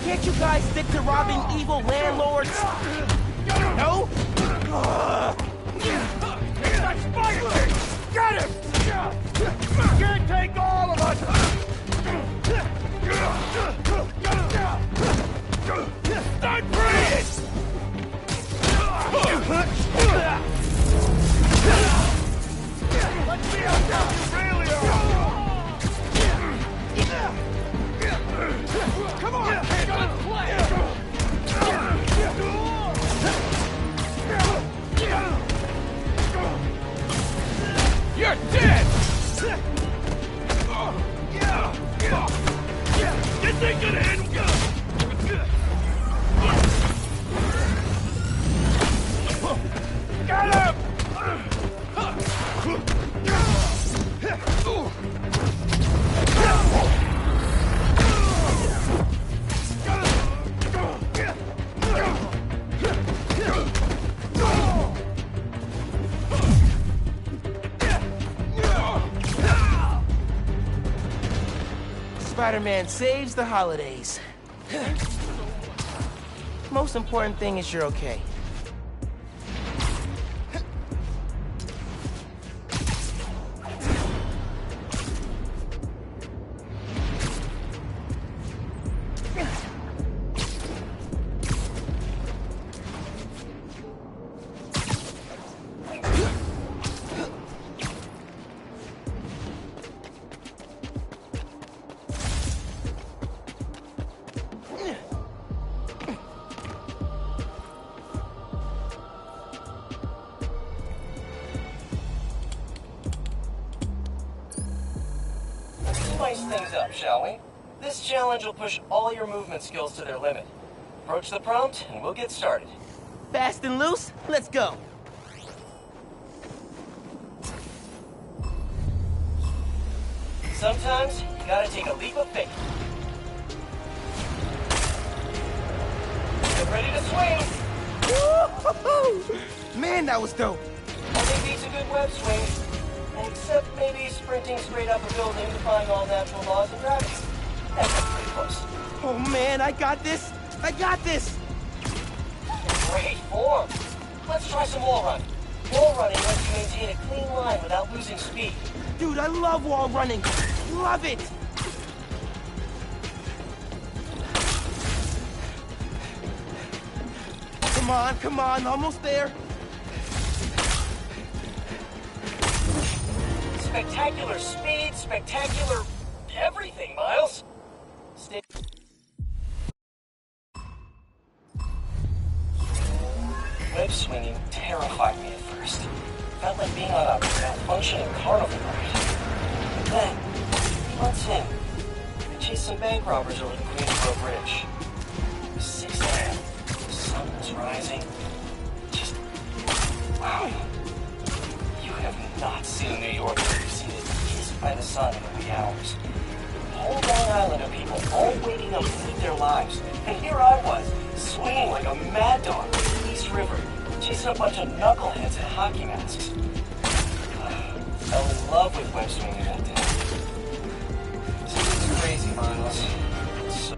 Speaker 1: Can't you guys stick to robbing evil landlords? No?
Speaker 7: That's Spider-Man! Get him! Can't take all of us! Start breathing! Let's see how tough you really are! Come on, let's play! You're dead! You think you'd handle... Got him!
Speaker 1: Spider-Man saves the holidays. Most important thing is you're okay.
Speaker 2: Spice things up, shall we? This challenge will push all your movement skills to their limit. Approach the prompt, and we'll get started.
Speaker 1: Fast and loose, let's go.
Speaker 2: Sometimes, you gotta take a leap of faith. Get ready to swing!
Speaker 1: Woo-hoo-hoo! Man, that was dope.
Speaker 2: Nothing beats a good web swing. Except maybe sprinting straight up a building defying all natural laws of gravity. That's pretty close.
Speaker 1: Oh man, I got this! I got this!
Speaker 2: Great form. Let's try some wall run. Wall running lets you maintain a clean line without losing speed.
Speaker 1: Dude, I love wall running. Love it. Come on, almost there.
Speaker 2: Spectacular speed, spectacular everything, Miles. Stay. Web swinging terrified me at first. Felt like being on a malfunctioning carnival ride. But then, months in, I chased some bank robbers over the Queensboro Bridge. It was 6 a.m. The sun was rising. Just... wow. You have not seen New York where you've seen it kissed by the sun in the wee hours. A whole Long Island of people all waiting up to live their lives. And here I was, swinging like a mad dog on the East River, chasing a bunch of knuckleheads in hockey masks. Fell in love with web swinging that day. It's crazy, Miles. So...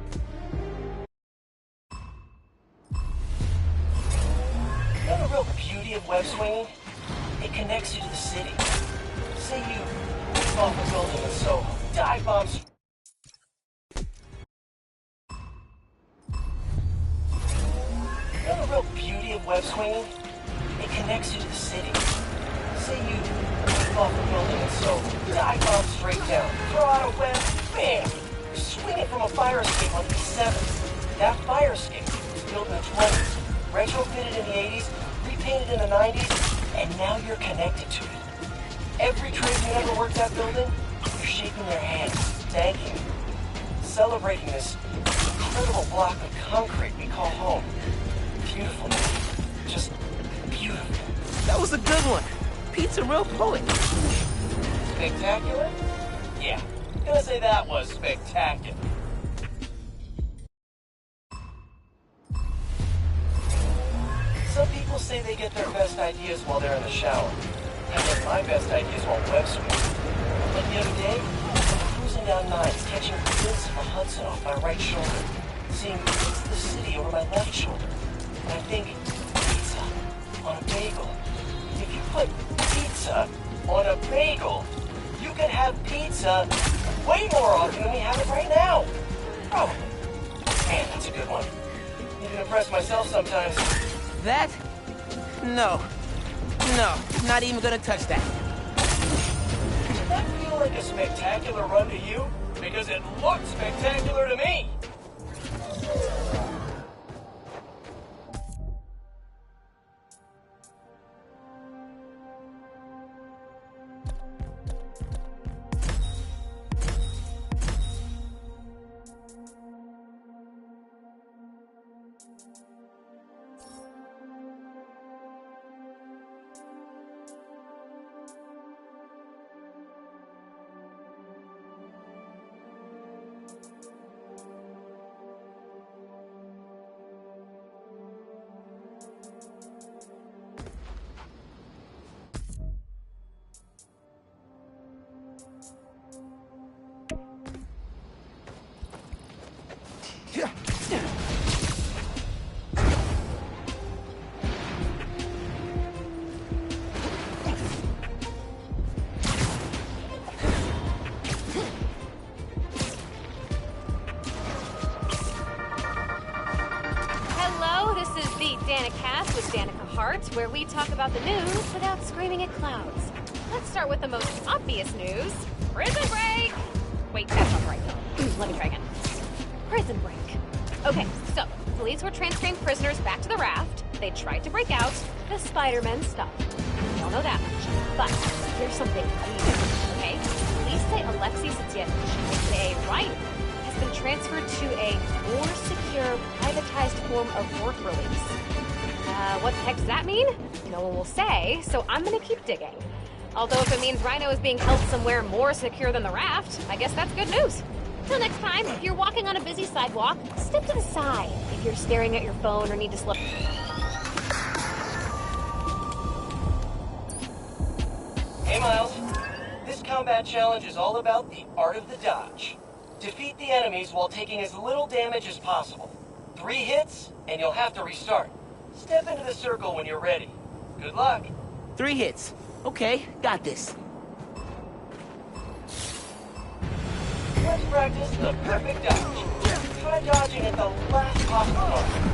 Speaker 2: you know the real beauty of web swinging? It connects you to the city. Say you leap off a building in Soho, dive bombs. You know the real beauty of web swinging? It connects you to the city. Say you leap off a building in Soho, dive bomb straight down, throw out a web, bam! You're swinging from a fire escape on E7. That fire escape was built in the 20s, retrofitted in the 80s, repainted in the 90s, and now you're connected to it. Every tradesman ever worked that building, you're shaking their hands, thanking them, celebrating this incredible block of concrete we call home. Beautiful, man. Just beautiful.
Speaker 1: That was a good one. Pete's a real poet.
Speaker 2: Spectacular? Yeah, gonna say that was spectacular. Some people say they get their best ideas while they're in the shower. I get my best ideas while web swimming. Like the other day, I'm cruising down 9s, catching a glimpse of the Hudson off my right shoulder, seeing the city over my left shoulder. And I think, pizza on a bagel. If you put pizza on a bagel, you could have pizza way more often than we have it right now. Probably. Man, that's a good one. Need to impress myself sometimes.
Speaker 1: That? No, not even gonna touch that.
Speaker 2: Did that feel like a spectacular run to you? Because it looked spectacular to me.
Speaker 12: Danicast with Danica Hart, where we talk about the news without screaming at clouds. Let's start with the most obvious news. Prison Break! Wait, that's not right. Let me try again. Prison Break. Okay, so, police were transferring prisoners back to the raft. They tried to break out. The Spider-Man stopped. We all know that much. But here's something weird, okay? Police say Alexei Sitsievich, aka Ryan, has been transferred to a more secure, privatized form of work release. What the heck does that mean? No one will say, so I'm gonna keep digging. Although if it means Rhino is being held somewhere more secure than the raft, I guess that's good news. Till next time, if you're walking on a busy sidewalk, step to the side. If you're staring at your phone or need to slow...
Speaker 2: Hey, Miles. This combat challenge is all about the art of the dodge. Defeat the enemies while taking as little damage as possible. 3 hits, and you'll have to restart. Step into the circle when you're ready. Good luck.
Speaker 1: 3 hits. Okay, got this.
Speaker 2: Let's practice the perfect dodge. Try dodging at the last possible moment.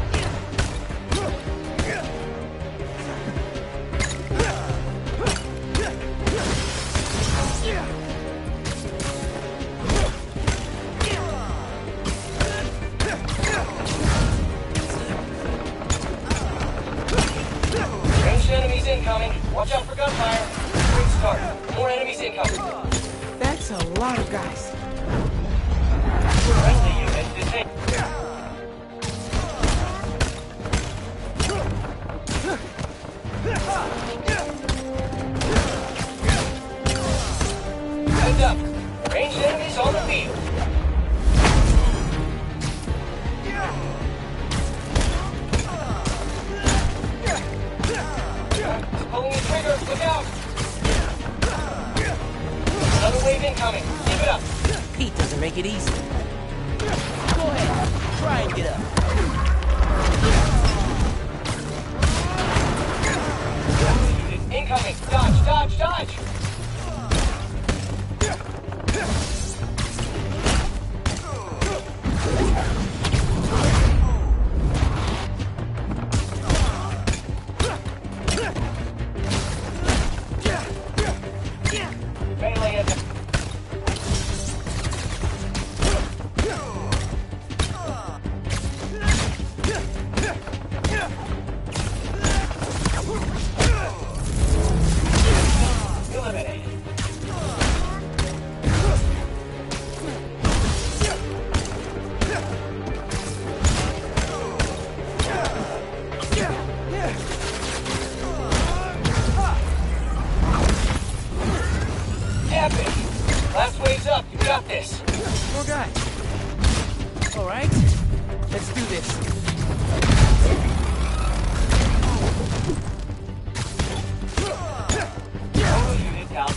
Speaker 2: Ranged enemies incoming. Watch out for gunfire. Great start. More enemies incoming.
Speaker 1: That's a lot of guys.
Speaker 2: Friendly unit detained. Heads up. Ranged enemies on the field. He's pulling the trigger. Look out. Another wave incoming. Keep it up.
Speaker 1: Pete doesn't make it easy. Go ahead, try and get up.
Speaker 2: Incoming! Dodge, dodge, dodge! Melee attack. Eliminated. Epic! Last wave's up. You got this.
Speaker 1: More guys. All right, let's do this.
Speaker 2: Total unit down to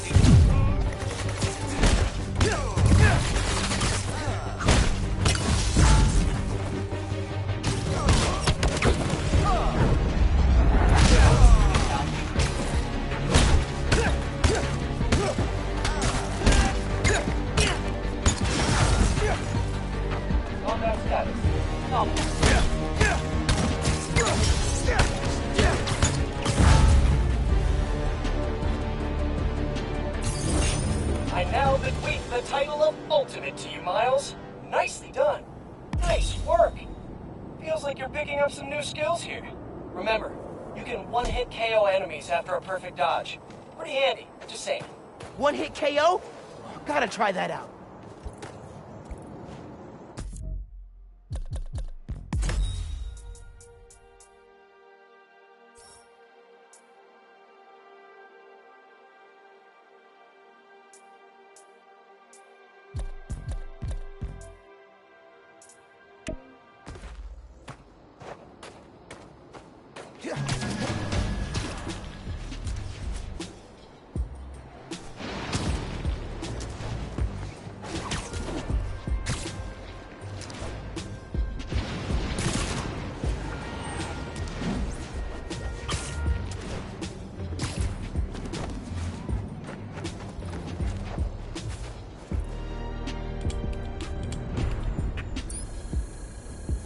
Speaker 2: combat status. Nominal. I now bequeath the title of Ultimate to you, Miles. Nicely done. Nice work. Feels like you're picking up some new skills here. Remember, you can one-hit KO enemies after a perfect dodge. Pretty handy, just saying.
Speaker 1: 1-hit KO? Gotta try that out.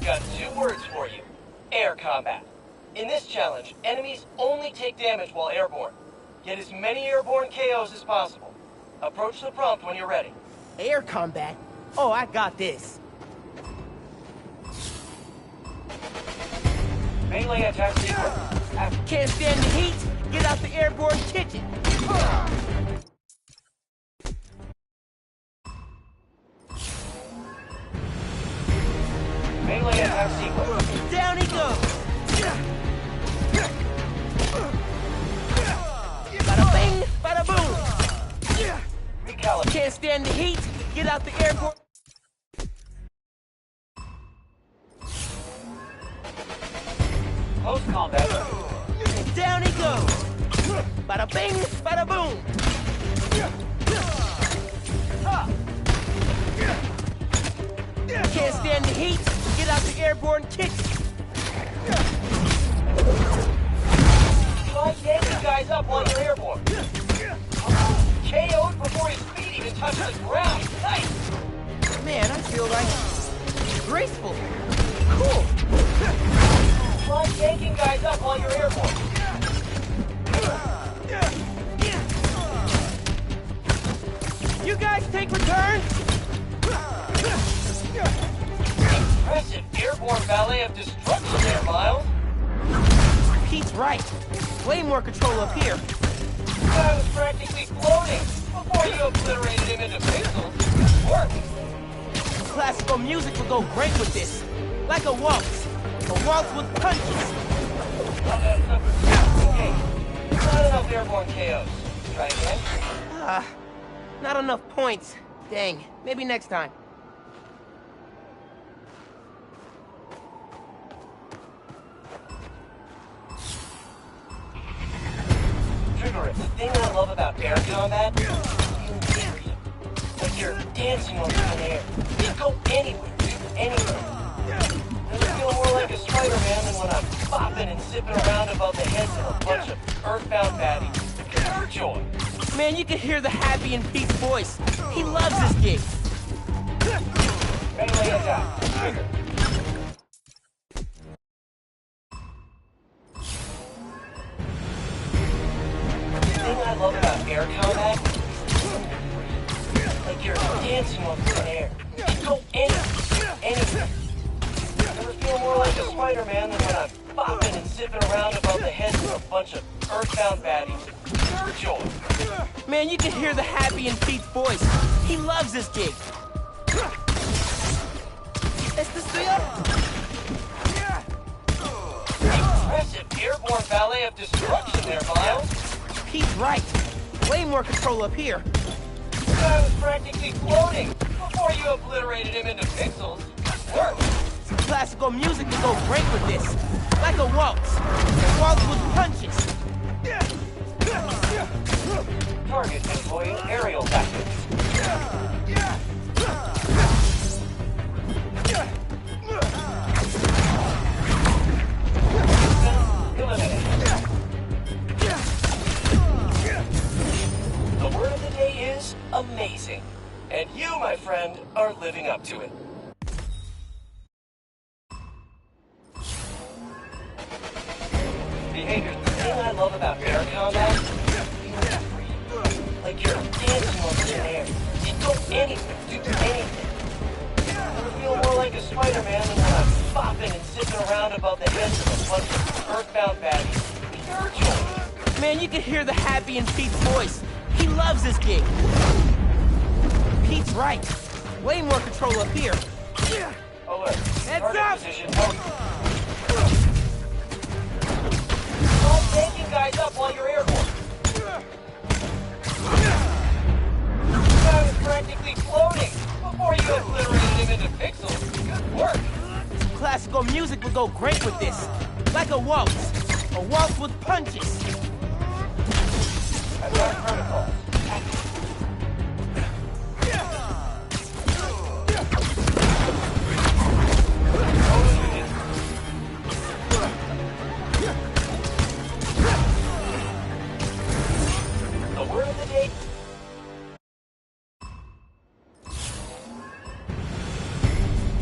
Speaker 2: Got 2 words for you. Air combat. In this challenge, enemies only take damage while airborne. Get as many airborne KOs as possible. Approach the prompt when you're ready.
Speaker 1: Air combat? Oh, I got this.
Speaker 2: Melee attack sequence.
Speaker 1: Can't stand the heat? Get out the airborne kitchen.
Speaker 2: Melee attack sequence.
Speaker 1: Down he goes. Bada bing, bada boom.
Speaker 2: Recalibrate.
Speaker 1: Can't stand the heat? Get out the airborne.
Speaker 2: Close combat.
Speaker 1: Down he goes. Bada bing, bada boom. Can't stand the heat? Get out the airborne kitchen.
Speaker 2: Try getting touch the ground. Nice!
Speaker 1: Man, I feel like graceful. Cool.
Speaker 2: Try yanking guys up while you're airborne.
Speaker 1: You guys take returns?
Speaker 2: Impressive airborne ballet of destruction there, Miles.
Speaker 1: Pete's right. Way more control up here.
Speaker 2: The guy was practically floating before you obliterated him into pixels. Good work.
Speaker 1: Classical music would go great with this. Like a waltz. A waltz with punches.
Speaker 2: Hey, not enough airborne KOs. Try again.
Speaker 1: Not enough points. Dang, maybe next time.
Speaker 2: Trigger, the thing I love about air combat is the ethereal. Like you're dancing on thin air. You go anywhere, anywhere. Doesn't feel more like a Spider-Man than when I'm bopping and zipping around above the heads of a bunch of earthbound baddies. Pure joy.
Speaker 1: Man, you can hear the happy in Pete's voice. He loves this gig.
Speaker 2: Melee attack. Trigger. The thing I love about air combat is like you're dancing on thin air. You go anywhere. Never feel more like a Spider-Man than when I'm bopping and zipping around above the heads of a bunch of earthbound baddies. Pure joy.
Speaker 1: Man, you can hear the happy in Pete's voice. He loves this gig.
Speaker 2: Impressive airborne ballet of destruction there, Miles.
Speaker 1: Pete's right. Way more control up here.
Speaker 2: The guy was practically floating before you obliterated him into pixels. Good work.
Speaker 1: Classical music would go great with this. Like a waltz. A waltz with punches.
Speaker 2: Target employing aerial tactics. Eliminated. The word of the day is amazing. And you, my friend, are living up to it. Behavior. The thing I love about air combat is like you're dancing on thin air. You go anywhere, do anything. Never feel more like a Spider-Man than when I'm bopping and zipping around above the heads of a bunch of earthbound baddies. Pure joy.
Speaker 1: Man, you can hear the happy in Pete's voice. He loves this gig. Pete's right. Way more control up here.
Speaker 2: Alert. Target
Speaker 1: up!
Speaker 2: position. Stop taking guys up while you're airborne. The guy was practically floating before you obliterated him into pixels. Good work.
Speaker 1: Classical music would go great with this. Like a waltz. A waltz with punches.
Speaker 2: I've got protocols. The word of the day.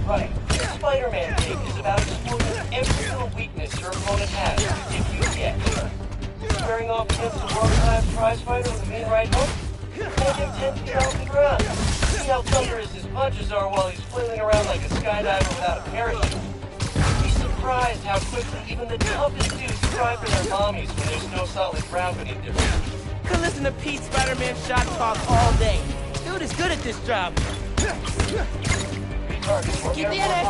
Speaker 2: Right. Spider-Man gig is about exploiting every little weakness your opponent has if you get. Squaring off against a world-class prizefighter with a mean right hook? Make him 10 feet off the ground. See how thunderous his punches are while he's flailing around like a skydiver without a parachute. Be surprised how quickly even the toughest dudes cry for their mommies when there's no solid ground beneath their feet.
Speaker 1: Could listen to Pete Spider-Man shot talk all day. Dude is good at this job.
Speaker 2: Keep the NS!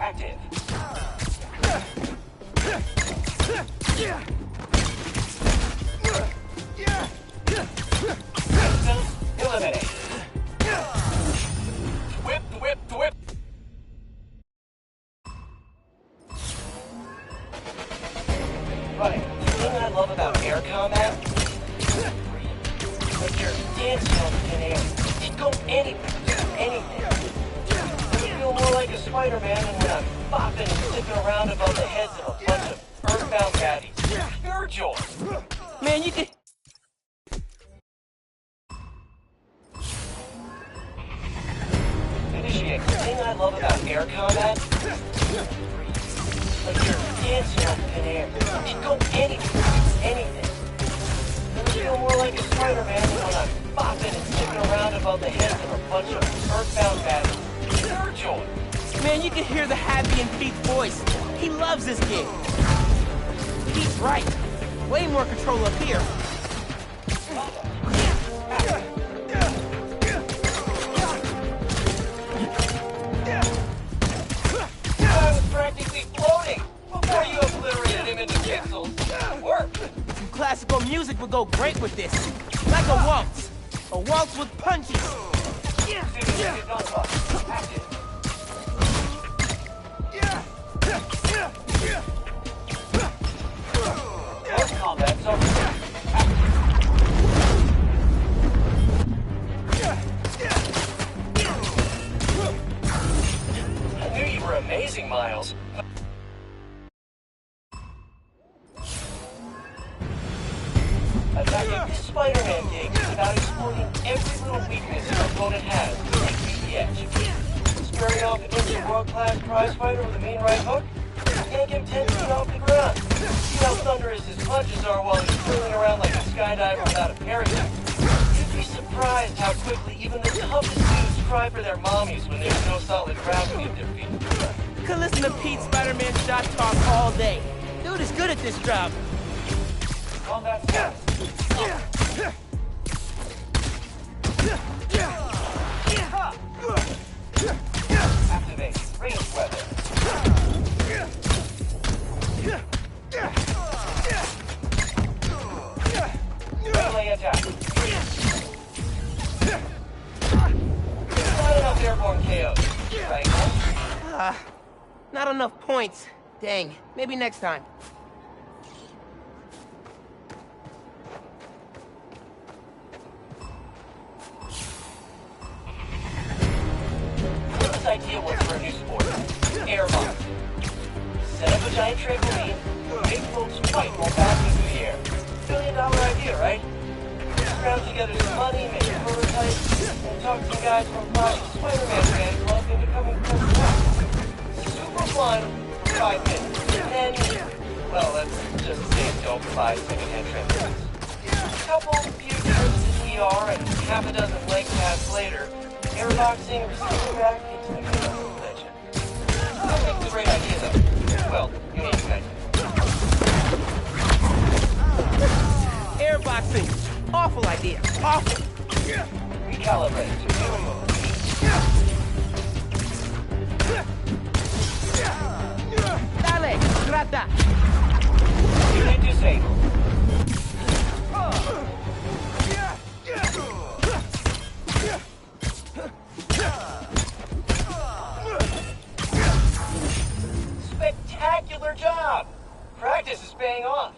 Speaker 2: Active. Eliminate. Whip, whip, whip. Right. The thing I love about air combat is dancing on thin air. He'd go anywhere, do anything. I feel more like a Spider-Man than when I'm bopping and sticking around above the heads of a bunch of earthbound baddies. Pure joy.
Speaker 1: Man, you could...
Speaker 2: Initiate. The thing I love about air combat, like you're dancing on thin air. He'd go anywhere, do anything. I feel more like a Spider-Man than when I'm bopping and sticking around above the heads of a bunch of earthbound baddies. Pure joy.
Speaker 1: Man, you can hear the happy in Pete's voice. He loves this gig. Pete's right. Way more control up here.
Speaker 2: I was practically floating before you obliterated him into pixels. Work.
Speaker 1: Some classical music would go great with this. Like a waltz. A waltz with punches.
Speaker 2: Active. Close combat's over. I knew you were amazing, Miles. Attacking this Spider-Man gig is about exploiting every little weakness your opponent has to make you the edge. Squaring off against a world-class prize fighter with a mean right hook? Yank him 10 feet off the ground. See how thunderous his punches are while he's twirling around like a skydiver without a parachute. You'd be surprised how quickly even the toughest dudes cry for their mommies when there's no solid gravity at their feet.
Speaker 1: Could listen to Pete Spider-Man shot talk all day. Dude is good at this job.
Speaker 2: Combat status. Activate ranged weapon. Melee attack. Not enough airborne KOs. Right?
Speaker 1: Not enough points. Dang, maybe next time.
Speaker 2: This idea was for a new sport. Airbox. Set up a giant trampoline, make folks fight while bouncing through the air. $1 billion idea, right? Scrounge together some money, make a prototype, and talk some guys from Flash's Spider-Man fan club into becoming professional. Super fun for 5 minutes. And then, well, let's just say don't buy secondhand trampolines. A couple few trips to ER and half a dozen leg pads later, airboxing receded back into the middle of legend. I think it's a great idea, though. Well, you need to mention.
Speaker 1: Airboxing. Awful idea. Awful.
Speaker 2: Recalibrate to new move.
Speaker 1: Dale, trata.
Speaker 2: Unit disabled. Spectacular job! Practice is paying off.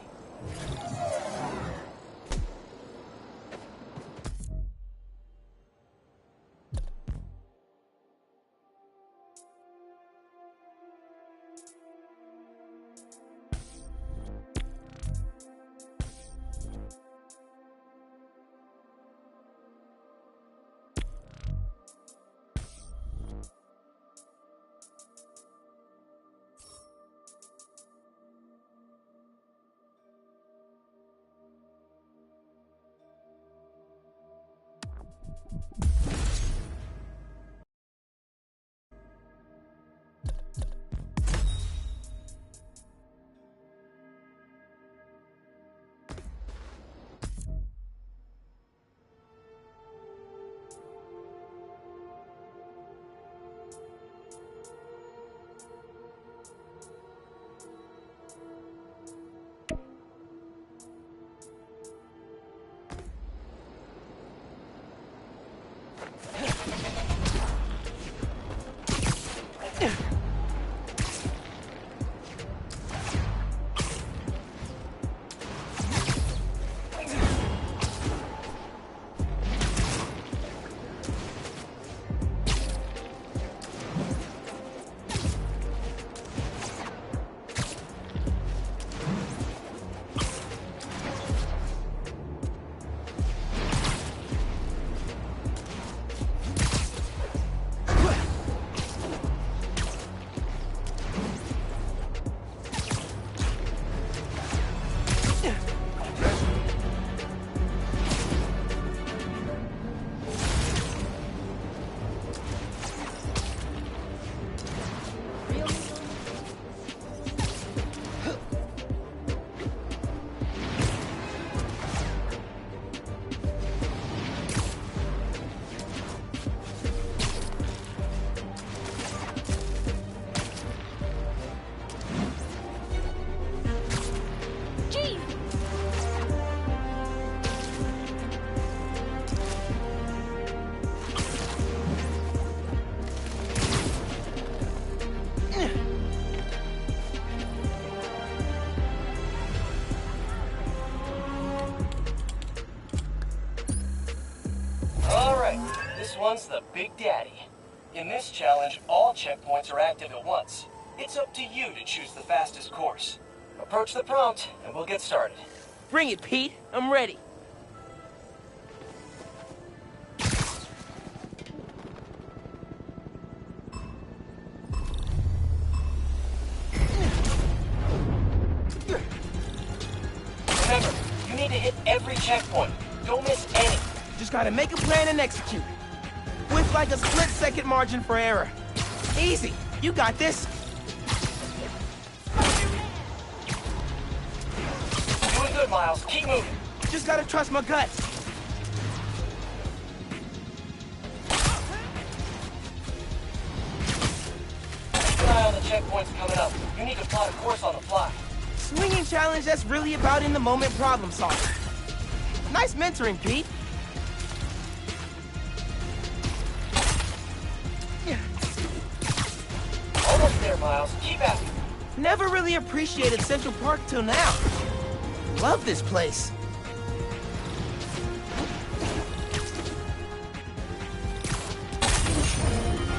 Speaker 2: one's the Big Daddy. In this challenge, all checkpoints are active at once. It's up to you to choose the fastest course. Approach the prompt, and we'll get started.
Speaker 1: Bring it, Pete. I'm ready.
Speaker 2: Remember, you need to hit every checkpoint. Don't miss any.
Speaker 1: Just gotta make a plan and execute. With like a split-second margin for error. Easy. You got this.
Speaker 2: Doing good, Miles. Keep moving.
Speaker 1: Just gotta trust my gut.
Speaker 2: Keep an eye on the checkpoints coming up. You need to plot a course on the fly.
Speaker 1: Swinging challenge that's really about in-the-moment problem solving. Nice mentoring, Pete.
Speaker 2: Almost there, Miles. Keep at it.
Speaker 1: Never really appreciated Central Park till now. Love this place.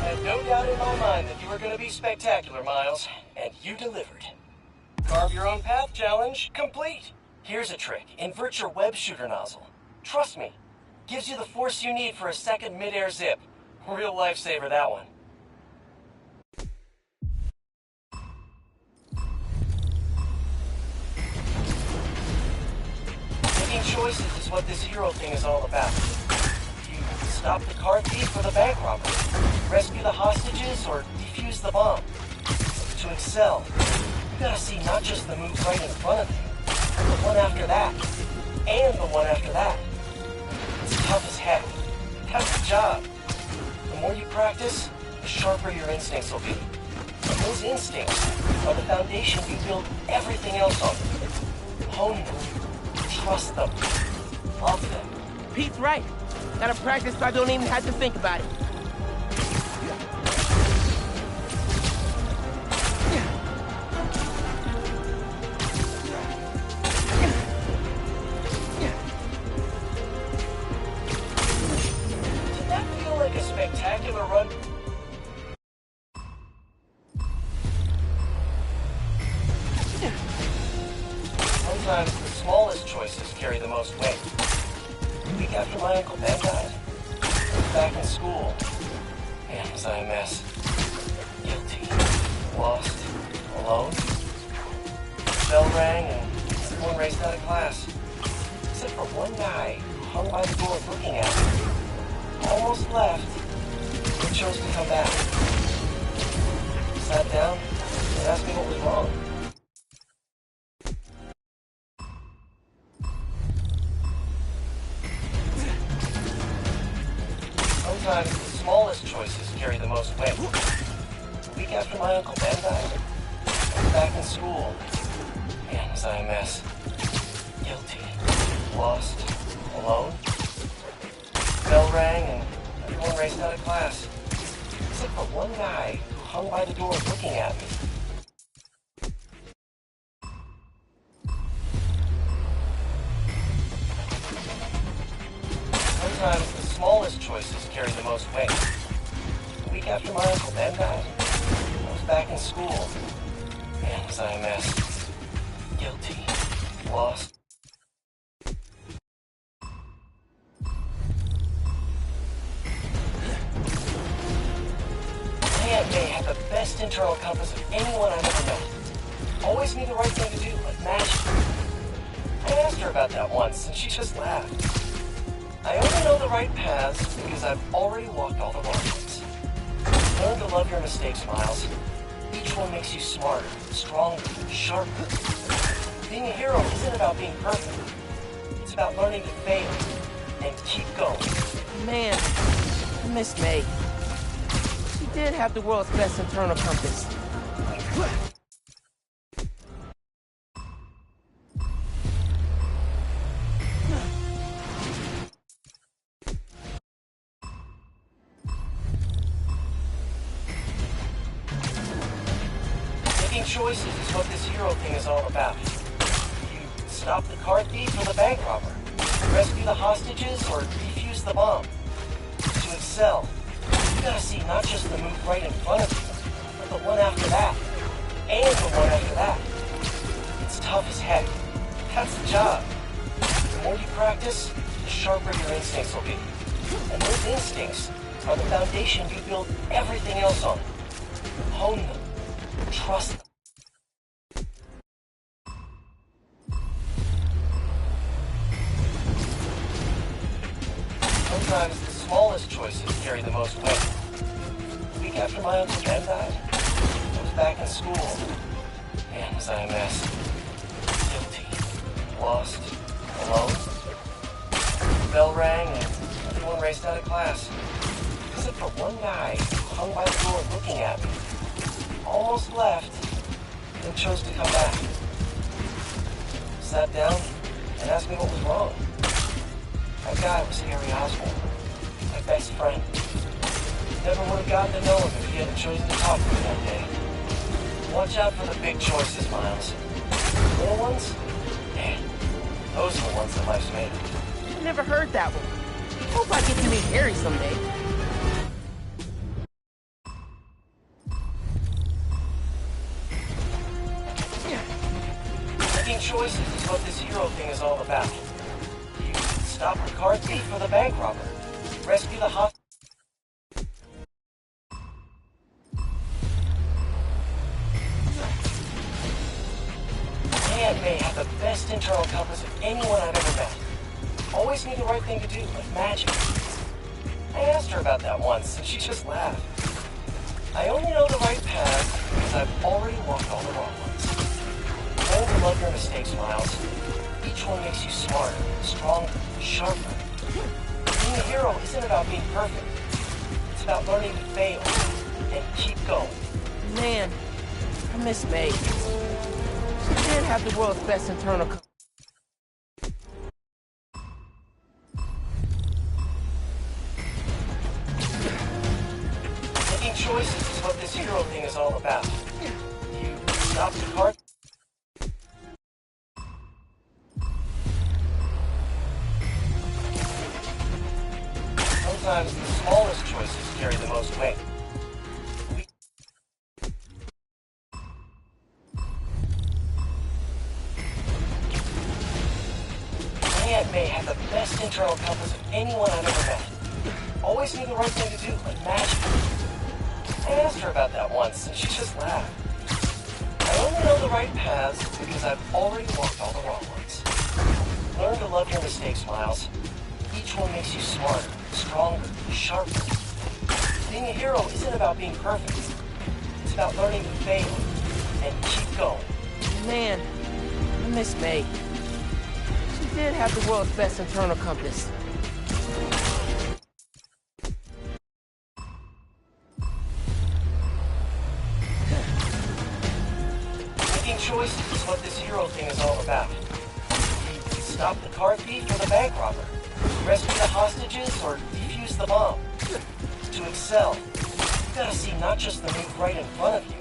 Speaker 2: And no doubt in my mind that you were going to be spectacular, Miles. And you delivered. Carve your own path challenge complete. Here's a trick. Invert your web shooter nozzle. Trust me. Gives you the force you need for a second mid-air zip. Real lifesaver, that one. Making choices is what this hero thing is all about. You stop the car thief or the bank robber, rescue the hostages, or defuse the bomb. To excel, you gotta see not just the move right in front of you, but the one after that, and the one after that. It's tough as heck. That's the job. The more you practice, the sharper your instincts will be. And those instincts are the foundation we build everything else on. Hone them. Trust them. Love them.
Speaker 1: Pete's right. Gotta practice so I don't even have to think about it.
Speaker 2: Did that feel like a spectacular run? Sometimes the smallest choices carry the most weight. The week after my Uncle Ben died, I was back in school. Man, was I a mess. Guilty. Lost. Alone. The bell rang and everyone raced out of class. Except for one guy who hung by the door looking at me. Almost left, but chose to come back. Sat down and asked me what was wrong. Sometimes the smallest choices carry the most weight. The week after my Uncle Ben died, I was back in school. Man, was I a mess. Guilty. Lost. Alone. The bell rang and everyone raced out of class. Except for one guy who hung by the door looking at me. Sometimes the smallest choices carry the most weight. The week after my Uncle Ben died, I was back in school. Man, was I a mess. Guilty. Lost. My Aunt May had the best internal compass of anyone I've ever met. Always knew the right thing to do, like magic. I asked her about that once, and she just laughed. I only know the right paths because I've already walked all the wrong ones. Learn to love your mistakes, Miles. Each one makes you smarter, stronger, sharper. Being a hero isn't about being perfect. It's about learning to fail and keep going.
Speaker 1: Man, I miss May. She did have the world's best internal compass.
Speaker 2: Making choices is what this hero thing is all about. You stop the car thief or the bank robber, rescue the hostages, or defuse the bomb. To excel, you gotta see not just the move right in front of you, but the one after that, and the one after that. It's tough as heck. That's the job. The more you practice, the sharper your instincts will be. And those instincts are the foundation you build everything else on. Hone them. Trust them. Sometimes the smallest choices carry the most weight. The week after my Uncle Ben died, I was back in school. Man, was I a mess. Guilty. Lost. Alone. The bell rang and everyone raced out of class. Except for one guy who hung by the door looking at me. Almost left, then chose to come back. Sat down and asked me what was wrong. That guy was Harry Osborn, my best friend. Never would have gotten to know him if he hadn't chosen to talk to me that day. Watch out for the big choices, Miles. Little ones? Man, those are the ones that life's made of.
Speaker 1: I never heard that one. Hope I get to meet Harry someday.
Speaker 2: Making choices is what this hero thing is all about. You stop the car thief or the bank robber. Rescue the hostage. Man may have the best internal compass of anyone I've ever met. Always knew the right thing to do, like magic. I asked her about that once, and she just laughed. I only know the right path because I've already walked all the wrong ones. Learn to love your mistakes, Miles. Each one makes you smarter, stronger, sharper. Being a hero isn't about being perfect. It's about learning to fail and keep going.
Speaker 1: Man, I miss May. She did have the world's best internal compass.
Speaker 2: Making choices is what this hero thing is all about. You stop the car. Sometimes the smallest choices carry the most weight. Man may have the best internal compass of anyone I've ever met. Always knew the right thing to do, like magic. I asked her about that once, and she just laughed. I only know the right paths because I've already walked all the wrong ones. Learn to love your mistakes, Miles. Each one makes you smarter, stronger, sharper. Being a hero isn't about being perfect. It's about learning to fail and keep going.
Speaker 1: Man, I miss May. She did have the world's best internal compass.
Speaker 2: Making choices is what this hero thing is all about. Stop the car thief or the bank robber. Rescue the hostages or defuse the bomb. To excel, you gotta see not just the move right in front of you,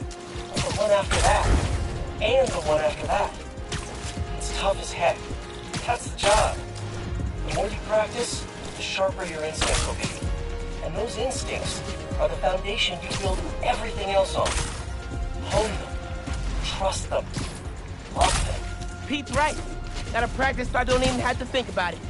Speaker 2: but the one after that, and the one after that. It's tough as heck. That's the job. The more you practice, the sharper your instincts will be. And those instincts are the foundation you build everything else on. Hone them. Trust them. Love them.
Speaker 1: Pete's right. Gotta practice so I don't even have to think about it.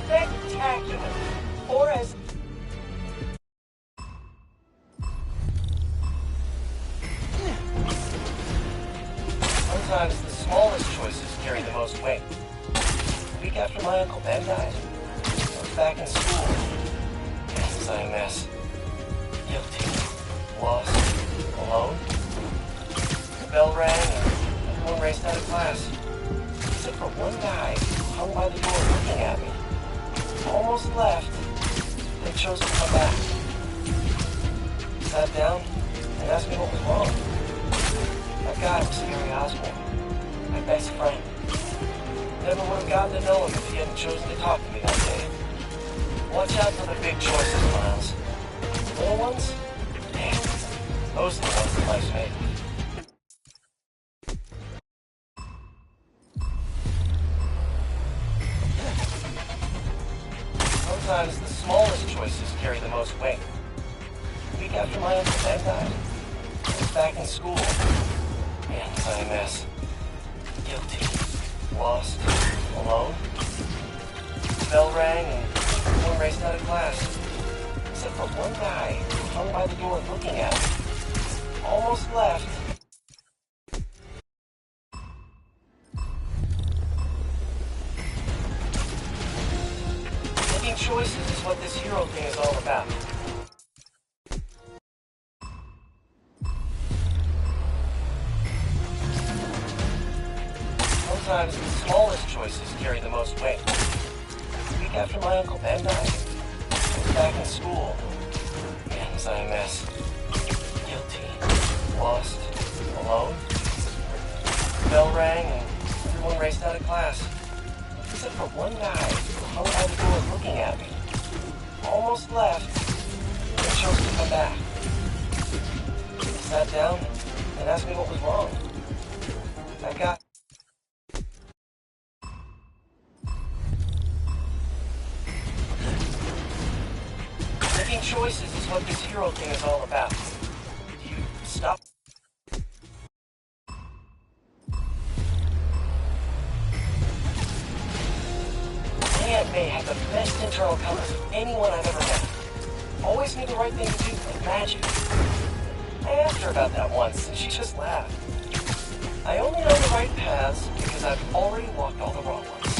Speaker 2: Spectacular. Or as... Sometimes the smallest choices carry the most weight. The week after my Uncle Ben died, I was back in school. Man, was I a mess. Guilty. Lost. Alone. The bell rang and everyone raced out of class. Except for one guy who hung by the door looking at me. Almost left, then chose to come back. Sat down and asked me what was wrong. That guy was Harry Osborn, my best friend. Never would have gotten to know him if he hadn't chosen to talk to me that day. Watch out for the big choices, Miles. Little ones? Man, those are the ones that life's made of. Sometimes the smallest choices carry the most weight. A week after my Uncle Ben died, I was back in school. Man, was I a mess. Guilty. Lost. Alone. The bell rang and everyone raced out of class. Except for one guy who hung by the door looking at me. Almost left. Making choices is what this hero thing is all about. Sometimes the smallest choices carry the most weight. A week after my Uncle Ben died, I was back in school. Man, was I a mess. Guilty. Lost. Alone. The bell rang and everyone raced out of class. Except for one guy who hung by the door looking at me. Almost left, but chose to come back. He sat down and asked me what was wrong. That guy... Making choices is what this hero thing is all about. Do you stop? Aunt May had the best internal compass of anyone I've ever met. Always knew the right thing to do, like magic. I asked her about that once, and she just laughed. I only know the right paths because I've already walked all the wrong ones.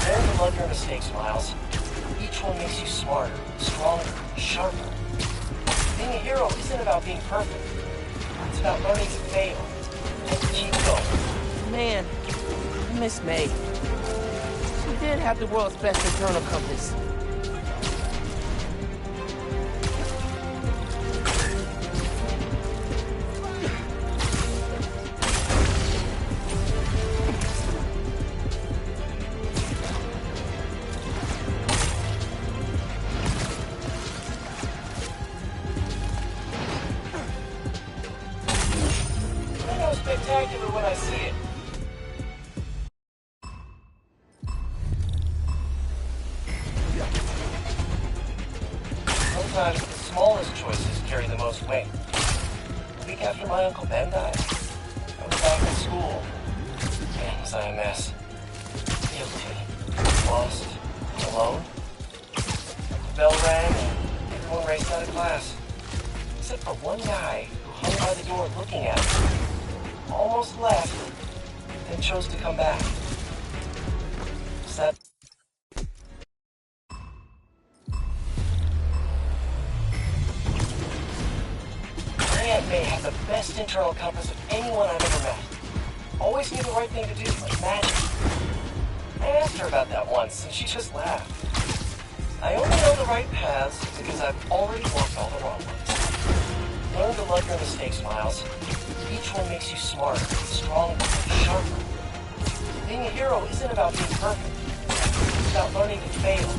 Speaker 2: Learn to love your mistakes, Miles. Each one makes you smarter, stronger, sharper. Being a hero isn't about being perfect. It's about learning to fail and keep going.
Speaker 1: Man, I miss May. She did have the world's best internal compass.
Speaker 2: Spectacular when I see it. Sometimes the smallest choices carry the most weight. A week after my Uncle Ben died, I was back in school. Man, was I a mess. Guilty. Lost. Alone. The bell rang and everyone raced out of class. Except for one guy who hung by the door looking at me. Almost left, then chose to come back. Sad. Aunt May had the best internal compass of anyone I've ever met. Always knew the right thing to do, like magic. I asked her about that once, and she just laughed. I only know the right paths because I've already walked all the wrong ones. Learn to love your mistakes, Miles. Each one makes you smarter, stronger, sharper. Being a hero isn't about being perfect. It's about learning to fail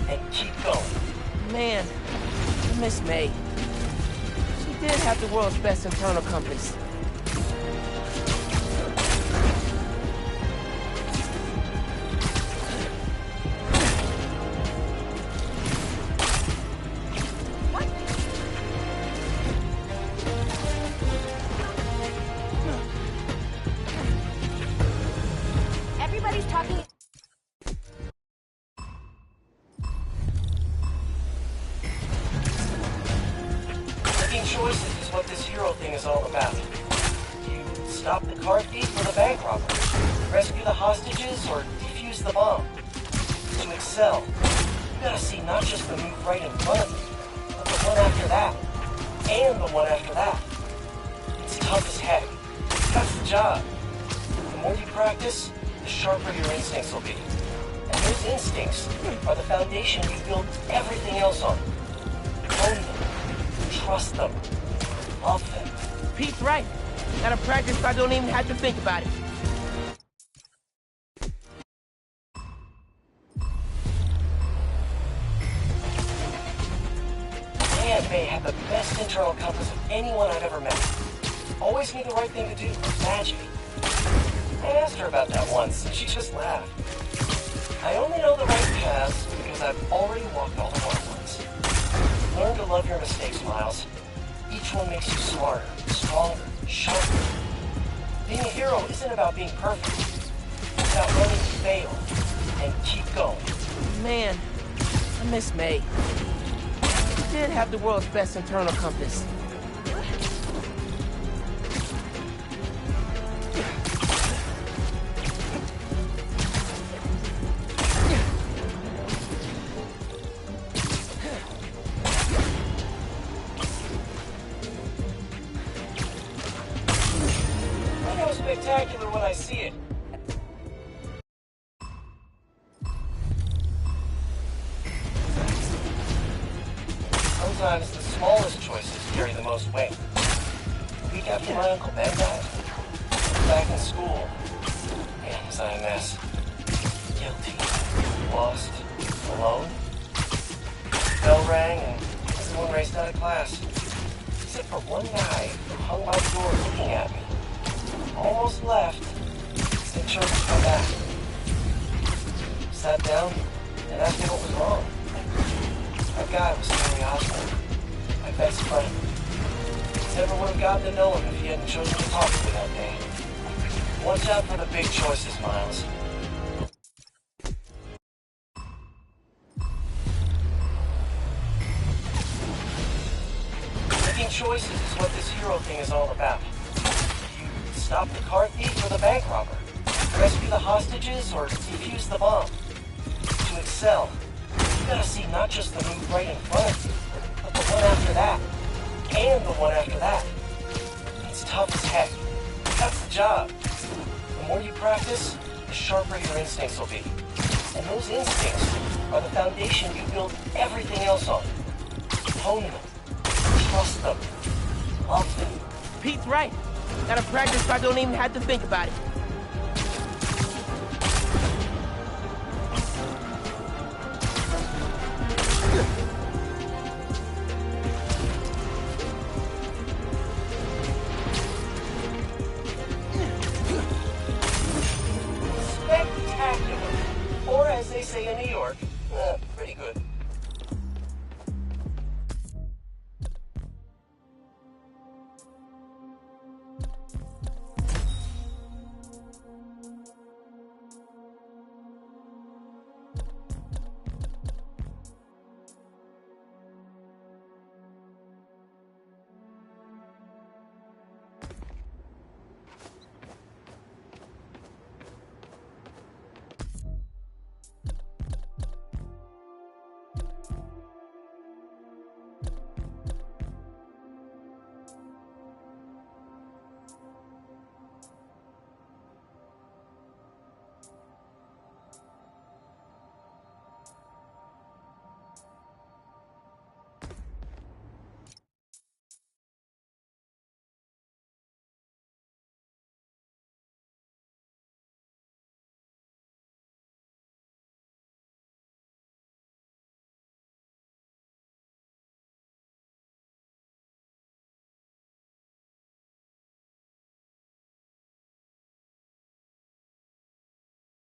Speaker 2: and keep going.
Speaker 1: Man, I miss May. She did have the world's best internal compass.
Speaker 11: Everybody's talking.
Speaker 2: Making choices is what this hero thing is all about. You stop the car thief or the bank robber, rescue the hostages, or defuse the bomb. To excel, you gotta see not just the move right in front of you, but the one after that, and the one after that. It's tough as heck. That's the job. The more you practice, the sharper your instincts will be. And those instincts are the foundation you build everything else on. Own them. Trust them. Love them.
Speaker 1: Pete's right. Gotta practice so I don't even have to think about it.
Speaker 2: Aunt May had the best internal compass of anyone I've ever met. Always knew the right thing to do, like magic. I asked her about that once, and she just laughed. I only know the right paths because I've already mistakes, Miles. Each one makes you smarter, stronger, sharper. Being a hero isn't about being perfect. It's about learning to fail and keep going.
Speaker 1: Man, I miss May. She did have the world's best internal compass.
Speaker 2: I know spectacular when I see it. Sometimes the smallest choices carry the most weight. A week after my Uncle Ben died, back in school, man, was I a mess. Guilty, lost, alone. Bell rang and everyone raced out of class. Except for one guy who hung by the door looking at me. Almost left, then chose to come back. Sat down and asked me what was wrong. That guy was Harry Osborn, my best friend. Never would have gotten to know him if he hadn't chosen to talk to me that day. Watch out for the big choices, Miles. Making choices is what this hero thing is all about. You stop the car thief or the bank robber, rescue the hostages, or defuse the bomb. To excel, you gotta see not just the move right in front of you, but the one after that, and the one after that. It's tough as heck. That's the job. The more you practice, the sharper your instincts will be. And those instincts are the foundation you build everything else on. Hone them. Trust them. Love them.
Speaker 1: Pete's right. Gotta practice so I don't even have to think about it.
Speaker 2: Spectacular. Or as they say in New York,